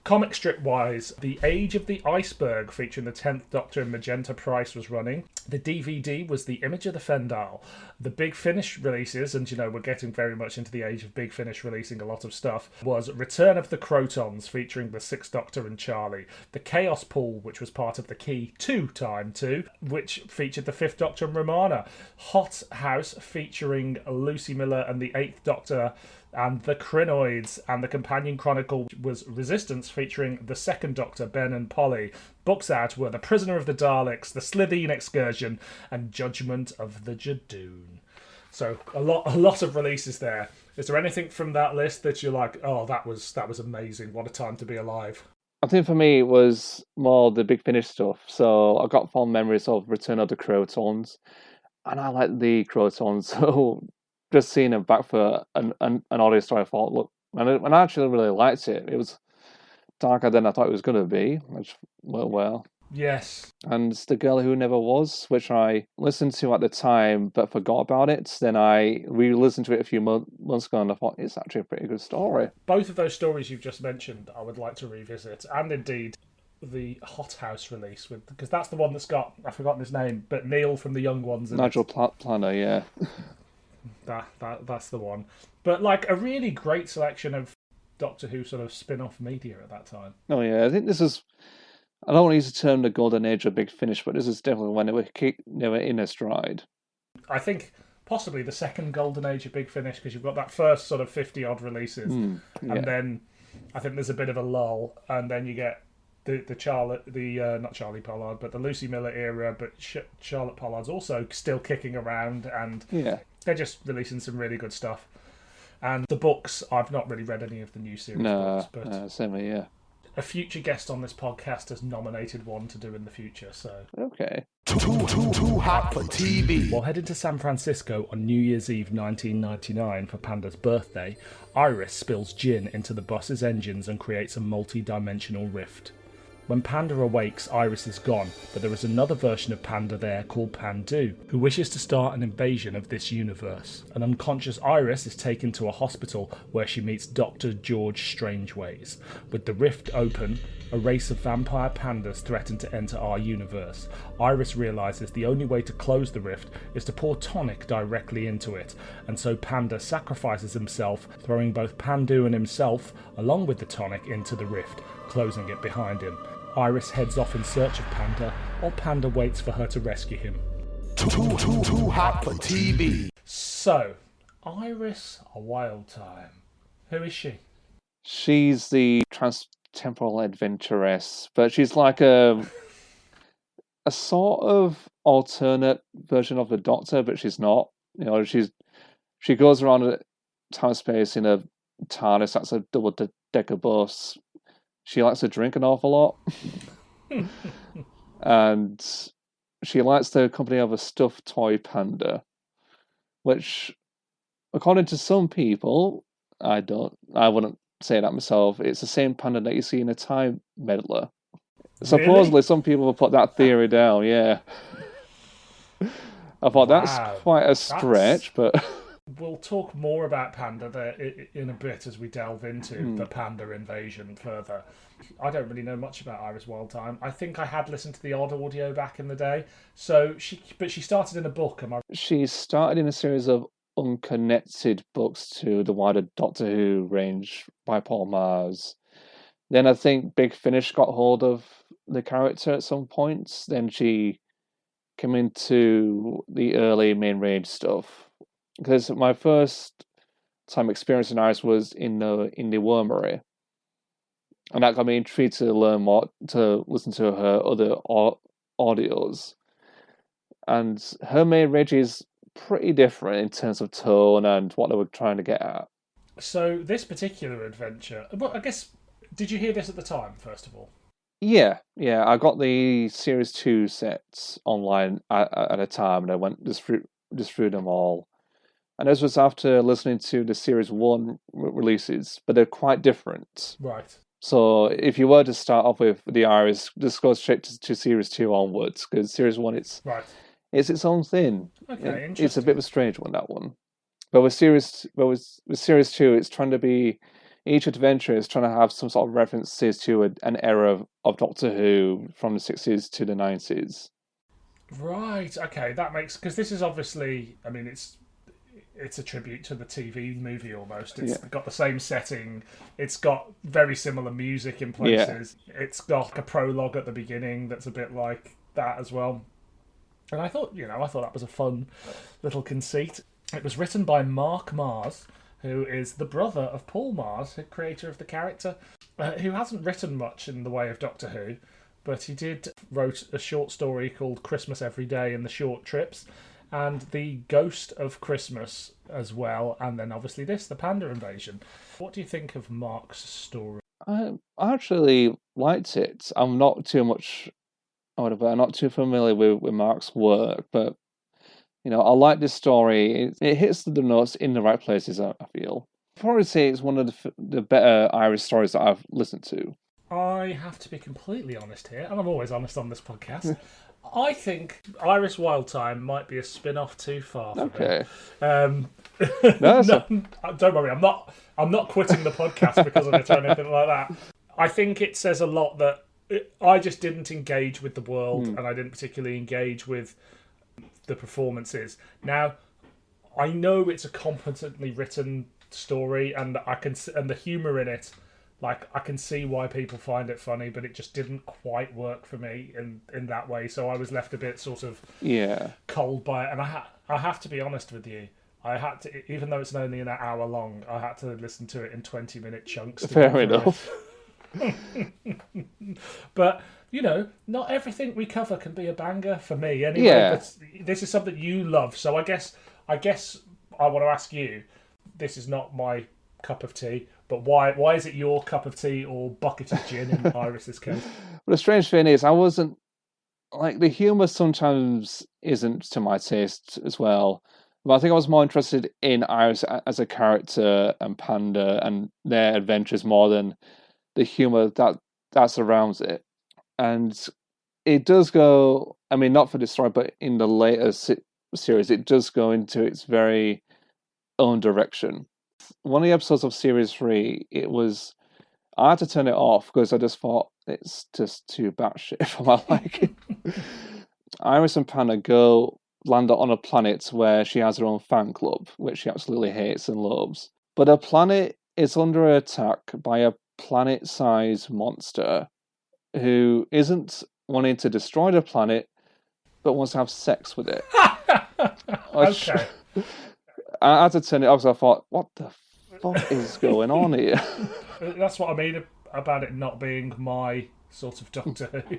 Comic strip wise, The Age of the Iceberg, featuring the 10th Doctor and Magenta Price, was running. The DVD was The Image of the Fendal. The Big Finish releases, and we're getting very much into the age of Big Finish releasing a lot of stuff, was Return of the Crotons, featuring the 6th Doctor and Charlie. The Chaos Pool, which was part of the Key to Time 2, which featured the 5th Doctor and Romana. Hot House, featuring Lucy Miller and the 8th Doctor and the Crinoids, and the companion chronicle was Resistance, featuring the 2nd Doctor, Ben and Polly. Books out were The Prisoner of the Daleks, The Slitheen Excursion, and Judgment of the Jadoon. So a lot of releases there. Is there anything from that list that you're like, oh, that was amazing, what a time to be alive? I think for me it was more the Big Finish stuff. So I got fond memories of Return of the Crotons, and I like the Crotons, so just seeing them back for an audio story, I thought, look, and I actually really liked it. It was darker than I thought it was going to be, which went well. Yes. And The Girl Who Never Was, which I listened to at the time but forgot about it. Then I re-listened to it a few months ago and I thought, it's actually a pretty good story. Both of those stories you've just mentioned, I would like to revisit. And indeed, the Hot House release, because that's the one that's got, I've forgotten his name, but Neil from The Young Ones. Nigel Planner, yeah. That's the one. But like a really great selection of Doctor Who sort of spin-off media at that time. Oh yeah, I think this is, I don't want to use the term the golden age of Big Finish, but this is definitely when they were in a stride. I think possibly the second golden age of Big Finish, because you've got that first sort of 50-odd releases, and then I think there's a bit of a lull, and then you get not Charlie Pollard, but the Lucy Miller era, but Charlotte Pollard's also still kicking around, and they're just releasing some really good stuff. And the books, I've not really read any of the new series books, but same here, yeah. a future guest on this podcast has nominated one to do in the future, so... Okay. Too hot for TV. While heading to San Francisco on New Year's Eve 1999 for Panda's birthday, Iris spills gin into the bus's engines and creates a multi-dimensional rift. When Panda awakes, Iris is gone, but there is another version of Panda there called Pandu, who wishes to start an invasion of this universe. An unconscious Iris is taken to a hospital where she meets Dr. George Strangeways. With the rift open, a race of vampire pandas threaten to enter our universe. Iris realises the only way to close the rift is to pour tonic directly into it, and so Panda sacrifices himself, throwing both Pandu and himself, along with the tonic, into the rift, closing it behind him. Iris heads off in search of Panda, while Panda waits for her to rescue him. Too hot for TV. So, Iris Wildthym. Who is she? She's the trans-temporal adventuress, but she's like a sort of alternate version of the Doctor, but she's not. You know, she goes around time space in a TARDIS. That's a double-decker bus. She likes to drink an awful lot. And she likes the company of a stuffed toy panda, which, according to some people, I wouldn't say that myself, it's the same panda that you see in a time meddler. Really? Supposedly, some people have put that theory down, yeah. I thought that's quite a stretch, but... We'll talk more about Panda there in a bit as we delve into the Panda Invasion further. I don't really know much about Iris Wildthym. I think I had listened to the odd audio back in the day. But she started in a book, am I? She started in a series of unconnected books to the wider Doctor Who range by Paul Magrs. Then I think Big Finish got hold of the character at some point. Then she came into the early main range stuff. Because my first time experiencing Iris was in the Wormery. And that got me intrigued to learn more, to listen to her other audios. And her main range is pretty different in terms of tone and what they were trying to get at. So this particular adventure, well, I guess, did you hear this at the time, first of all? Yeah. I got the Series 2 sets online at a time, and I went just through them all. And this was after listening to the Series 1 releases, but they're quite different. Right. So if you were to start off with the Iris, just go straight to Series 2 onwards, because Series 1, it's its own thing. Okay, interesting. It's a bit of a strange one, that one. But with Series 2, it's trying to be... Each adventure is trying to have some sort of references to an era of Doctor Who from the 60s to the 90s. Right, okay, that makes... Because this is obviously... I mean, it's a tribute to the TV movie almost. It's got the same setting. It's got very similar music in places. Yeah. It's got a prologue at the beginning that's a bit like that as well. And I thought that was a fun little conceit. It was written by Mark Magrs, who is the brother of Paul Magrs, the creator of the character, who hasn't written much in the way of Doctor Who, but he wrote a short story called Christmas Every Day in the Short Trips, and The Ghost of Christmas as well, and then obviously the Panda Invasion. What do you think of Mark's story? I actually liked it. I'm not too familiar with Mark's work, but I like this story. It hits the notes in the right places, I feel. I'd probably say it's one of the better Irish stories that I've listened to. I have to be completely honest here, and I'm always honest on this podcast. I think Iris Wildthym might be a spin-off too far for me. Don't worry, I'm not quitting the podcast because of it or anything like that. I think it says a lot that I just didn't engage with the world, and I didn't particularly engage with the performances. Now, I know it's a competently written story, and the humour in it. Like, I can see why people find it funny, but it just didn't quite work for me in that way. So I was left a bit sort of cold by it. And I have to be honest with you. I had to, even though it's only an hour long, I had to listen to it in 20-minute chunks. Fair enough. But, not everything we cover can be a banger for me anyway. Yeah. But this is something you love. So I guess I want to ask you, this is not my cup of tea, but why is it your cup of tea or bucket of gin in Iris's case? But the strange thing is, I wasn't like the humor sometimes isn't to my taste as well. But I think I was more interested in Iris as a character and Panda and their adventures more than the humor that surrounds it. And it does go, I mean, not for this story, but in the later series, it does go into its very own direction. One of the episodes of Series 3, I had to turn it off because I just thought it's just too batshit for my liking. Iris and Panda land on a planet where she has her own fan club, which she absolutely hates and loathes. But her planet is under attack by a planet-sized monster who isn't wanting to destroy the planet, but wants to have sex with it. Okay. I had to turn it off because I thought, what the fuck is going on here? That's what I mean about it not being my sort of Doctor Who,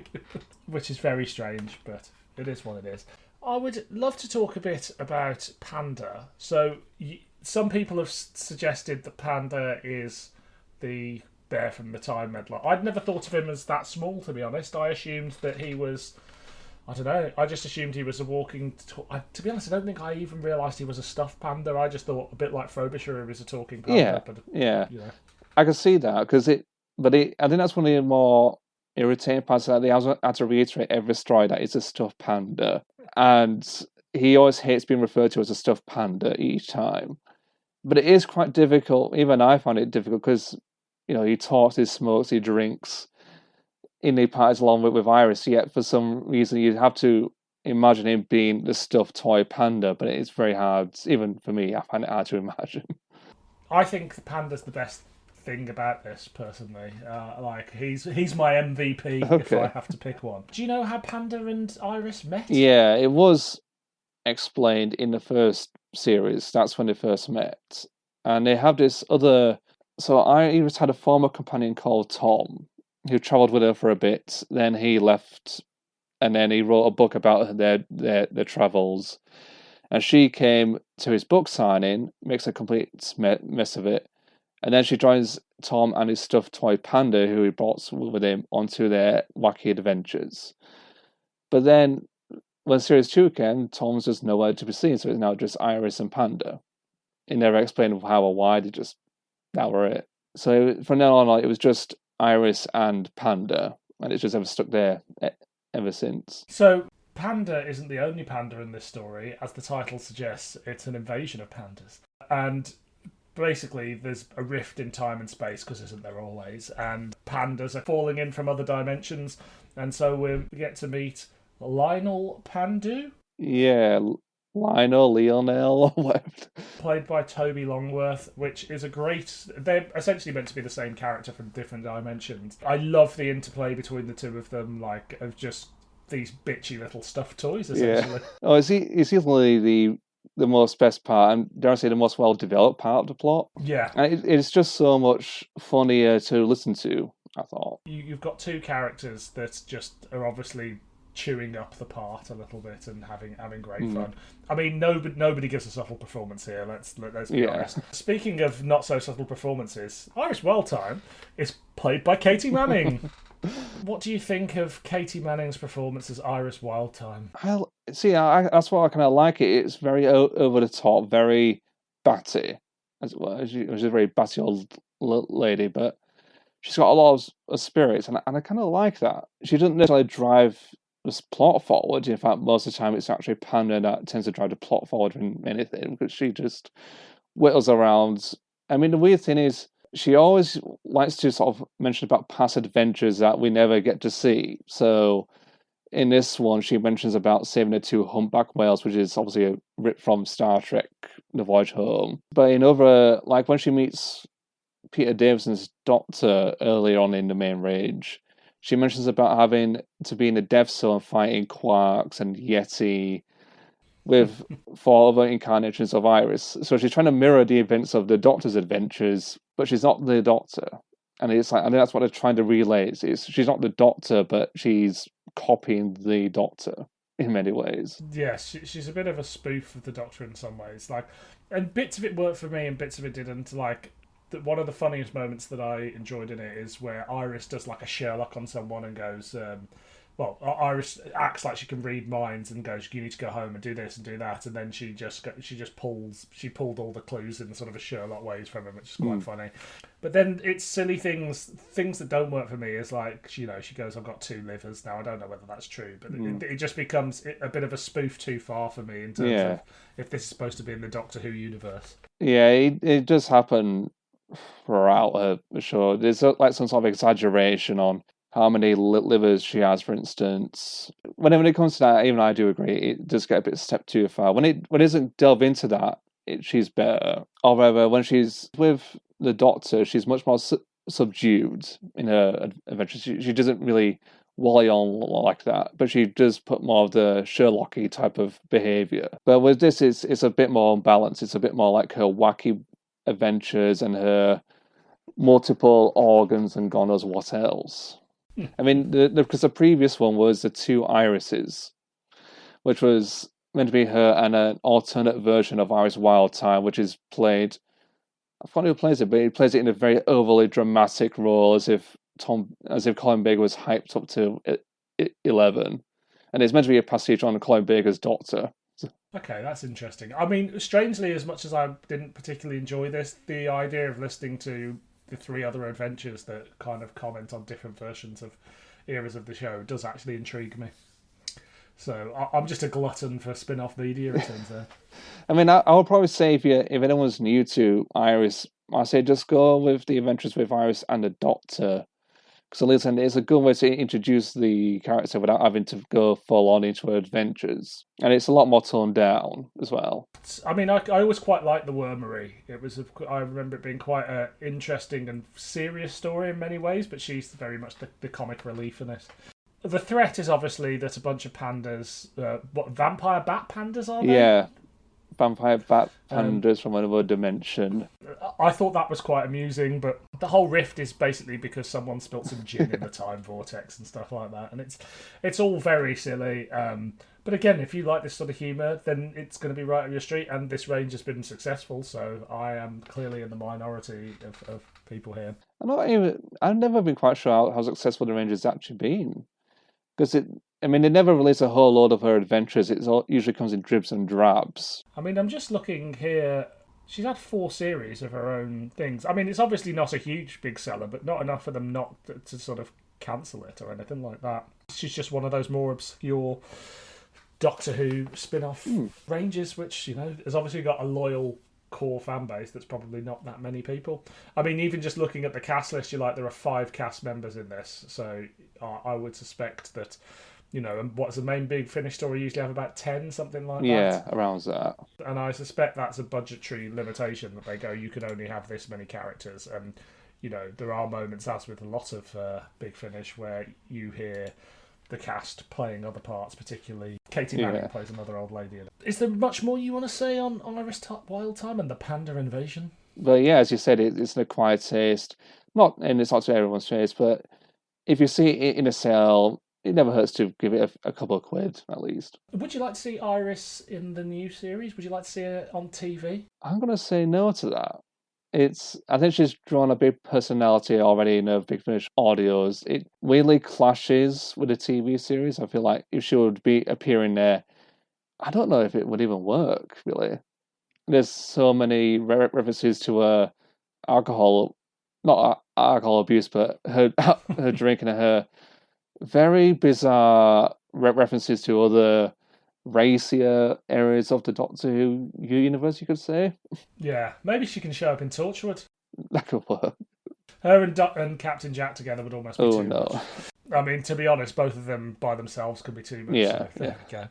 which is very strange, but it is what it is. I would love to talk a bit about Panda. So some people have suggested that Panda is the bear from the Time Meddler. I'd never thought of him as that small, to be honest. I assumed that he was, I don't know, I just assumed he was a walking... to be honest, I don't think I even realised he was a stuffed panda. I just thought, a bit like Frobisher, he was a talking panda. Yeah. You know. I can see that, I think that's one of the more irritating parts, that they had to reiterate every story that it's a stuffed panda. And he always hates being referred to as a stuffed panda each time. But it is quite difficult, even I find it difficult, because, you know, he talks, he smokes, he drinks, and he parties along with Iris, yet for some reason you'd have to imagine him being the stuffed toy panda, but it's very hard, even for me, I find it hard to imagine. I think the panda's the best thing about this, personally. He's my MVP if I have to pick one. Do you know how Panda and Iris met? Yeah, it was explained in the first series. That's when they first met. And they have this other... So Iris had a former companion called Tom, who travelled with her for a bit. Then he left, and then he wrote a book about their travels. And she came to his book signing, makes a complete mess of it. And then she joins Tom and his stuffed toy panda, who he brought with him, onto their wacky adventures. But then, when Series 2 came, Tom's just nowhere to be seen, so it's now just Iris and Panda. He never explained how or why, that were it. So from now on, it was just Iris and Panda, and it's just ever stuck there ever since. So, Panda isn't the only panda in this story. As the title suggests, it's an invasion of pandas. And basically, there's a rift in time and space, because isn't there always? And pandas are falling in from other dimensions. And so we get to meet Lionel Pandu. Yeah, Lionel, or whatever. Played by Toby Longworth, which is a great... They're essentially meant to be the same character from different dimensions. I love the interplay between the two of them, of just these bitchy little stuffed toys, essentially. Yeah. Oh, is easily the most best part, and dare I say the most well-developed part of the plot. Yeah. And it's just so much funnier to listen to, I thought. You've got two characters that just are obviously chewing up the part a little bit and having great fun. I mean, nobody gives a subtle performance here, let's be honest. Speaking of not-so-subtle performances, Iris Wildthym is played by Katy Manning. What do you think of Katy Manning's performance as Iris Wildthym? That's why I kind of like it. It's very over the top, very batty, as it were. She's a very batty old lady, but she's got a lot of spirits, and I kind of like that. She doesn't necessarily drive this plot forward. In fact, most of the time it's actually Panda that tends to drive the plot forward in anything, because she just whittles around. I mean, the weird thing is, she always likes to sort of mention about past adventures that we never get to see. So in this one, she mentions about saving the two humpback whales, which is obviously a rip from Star Trek, The Voyage Home. But in other, like when she meets Peter Davison's doctor earlier on in the main range, she mentions about having to be in the Death Zone fighting Quarks and Yeti with 4 other incarnations of Iris. So she's trying to mirror the events of the Doctor's adventures, but she's not the Doctor. And it's like, I think that's what they're trying to relay. She's not the Doctor, but she's copying the Doctor. in many ways. Yes, she's a bit of a spoof of the Doctor in some ways. Like, and bits of it worked for me, and bits of it didn't. Like, one of the funniest moments that I enjoyed in it is where Iris does like a Sherlock on someone and goes, Iris acts like she can read minds and goes, "You need to go home and do this and do that," and then she pulled all the clues in sort of a Sherlock ways from him, which is quite funny. But then it's silly things that don't work for me. Is like, she goes, "I've got 2 livers now." I don't know whether that's true, but it just becomes a bit of a spoof too far for me in terms of if this is supposed to be in the Doctor Who universe. Yeah, it does happen throughout her show. There's like some sort of exaggeration on how many livers she has, for instance. When it comes to that, even I do agree, it does get a bit step too far. When it doesn't delve into that, she's better. However, when she's with the Doctor, she's much more subdued in her adventures. She doesn't really wally on like that, but she does put more of the Sherlock-y type of behaviour. But with this, it's a bit more unbalanced. It's a bit more like her wacky adventures and her multiple organs and God knows what else. I mean, because the previous one was the 2 Irises, which was meant to be her and an alternate version of Iris Wildthym, which is played. I forgot who plays it, but he plays it in a very overly dramatic role, as if Colin Baker was hyped up to 11, and it's meant to be a pastiche on Colin Baker's Doctor. Okay, that's interesting. I mean, strangely, as much as I didn't particularly enjoy this, the idea of listening to the 3 other adventures that kind of comment on different versions of eras of the show does actually intrigue me. So I'm just a glutton for spin-off media, it turns out. I mean, I would probably say if anyone's new to Iris, I say just go with the adventures with Iris and the Doctor. Because at least it's a good way to introduce the character without having to go full on into her adventures. And it's a lot more toned down as well. I mean, I always quite liked the Wormery. I remember it being quite an interesting and serious story in many ways, but she's very much the comic relief in this. The threat is obviously that a bunch of pandas, vampire bat pandas are they? Yeah, vampire bat pandas from another dimension. I thought that was quite amusing, but the whole rift is basically because someone spilt some gin in the time vortex and stuff like that, and it's all very silly. But again, if you like this sort of humour, then it's going to be right up your street, and this range has been successful, so I am clearly in the minority of people here. I've never been quite sure how successful the range has actually been. Because they never release a whole load of her adventures. It usually comes in dribs and drabs. I mean, I'm just looking here. She's had 4 series of her own things. I mean, it's obviously not a huge big seller, but not enough for them not to sort of cancel it or anything like that. She's just one of those more obscure Doctor Who spin-off ranges, which, has obviously got a loyal core fan base that's probably not that many people. I mean, even just looking at the cast list, there are 5 cast members in this, so I would suspect that, and what's the main Big Finish story usually have about 10, something like that? Yeah, around that. And I suspect that's a budgetary limitation that they go, you can only have this many characters, and, there are moments, as with a lot of Big Finish, where you hear the cast playing other parts, particularly Katy Manning plays another old lady in it. Is there much more you want to say on Iris Wildthym and the Panda Invasion? But yeah, as you said, it's an acquired taste. It's not to everyone's taste, but if you see it in a sale, it never hurts to give it a couple of quid, at least. Would you like to see Iris in the new series? Would you like to see her on TV? I'm going to say no to that. I think she's drawn a big personality already in her Big Finish audios. It weirdly clashes with the TV series. I feel like if she would be appearing there, I don't know if it would even work, really. There's so many references to her alcohol, not alcohol abuse, but her drinking and her very bizarre references to other racier areas of the Doctor Who universe, you could say. Yeah, maybe she can show up in Torchwood. That could work. Her and Captain Jack together would almost be too much. I mean, to be honest, both of them by themselves could be too much. Yeah, so there we go.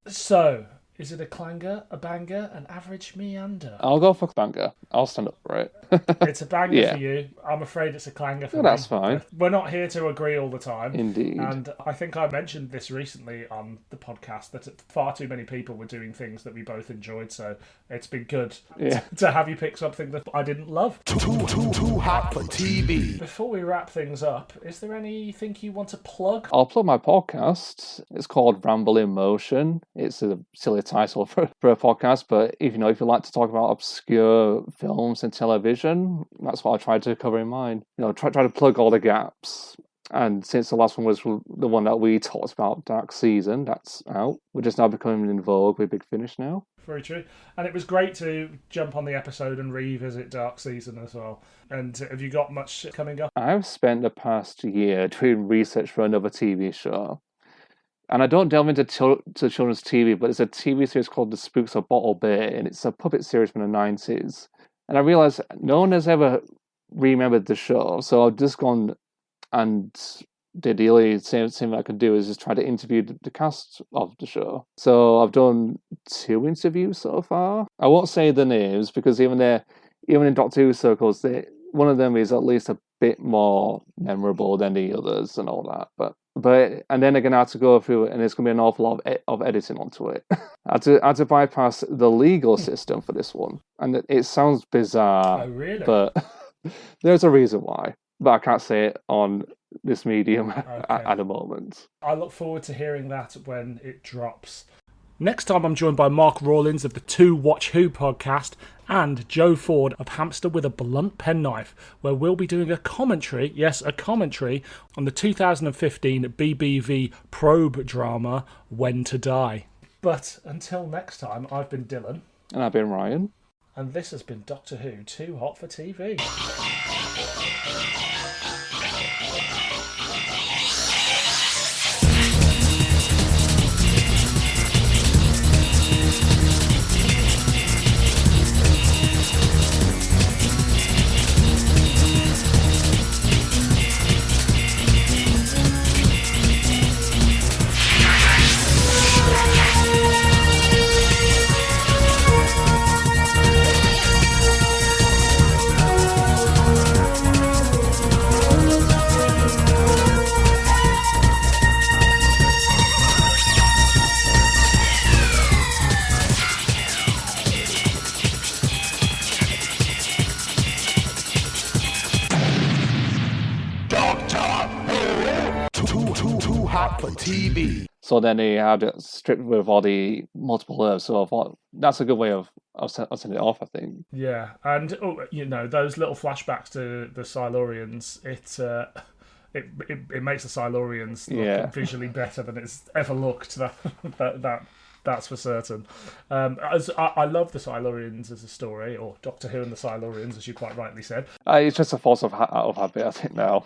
So, Is it a clanger, a banger, an average meander? I'll go for banger. I'll stand up for it. It's a banger for you. I'm afraid it's a clanger for me. That's fine. We're not here to agree all the time. Indeed. And I think I mentioned this recently on the podcast that far too many people were doing things that we both enjoyed. So it's been good to have you pick something that I didn't love. Too hot for TV. Before we wrap things up, is there anything you want to plug? I'll plug my podcast. It's called Ramble in Motion. It's a silly title for a podcast, but if you like to talk about obscure films and television, that's what I tried to cover in mine. Try to plug all the gaps. And since the last one was the one that we talked about, Dark Season, that's out. We're just now becoming in vogue with Big Finish now. Very true. And it was great to jump on the episode and revisit Dark Season as well. And have you got much coming up? I've spent the past year doing research for another TV show. And I don't delve into children's TV, but it's a TV series called The Spooks of Bottle Bay, and it's a puppet series from the 90s. And I realised no one has ever remembered the show, so I've just gone and did the only same thing I could do is just try to interview the cast of the show. So I've done 2 interviews so far. I won't say the names because even in Doctor Who circles, one of them is at least a bit more memorable than the others and all that. But and then again, I had to go through it, and there's going to be an awful lot of editing onto it. I had to bypass the legal system for this one, and it sounds bizarre. Oh, really? But there's a reason why. But I can't say it on this medium at the moment. I look forward to hearing that when it drops. Next time I'm joined by Mark Rawlins of the Two Watch Who podcast and Joe Ford of Hamster with a Blunt Penknife, where we'll be doing a commentary on the 2015 BBV probe drama When to Die. But until next time, I've been Dylan. And I've been Ryan. And this has been Doctor Who Too Hot for TV. Too hot for TV. So then he had it stripped with all the multiple herbs. So I thought that's a good way of sending it off, I think. Yeah, and those little flashbacks to the Silurians, it makes the Silurians look visually better than it's ever looked. That's for certain. I love the Silurians as a story, or Doctor Who and the Silurians, as you quite rightly said. It's just a force of habit, I think, now.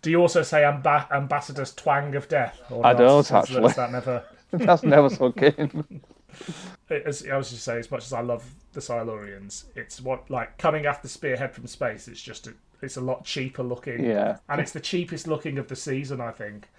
Do you also say Ambassador's twang of death? Or I don't, actually. That never... That's never sunk in. As I was just saying, as much as I love the Silurians, it's coming after Spearhead from space. It's a lot cheaper looking. Yeah. And it's the cheapest looking of the season, I think.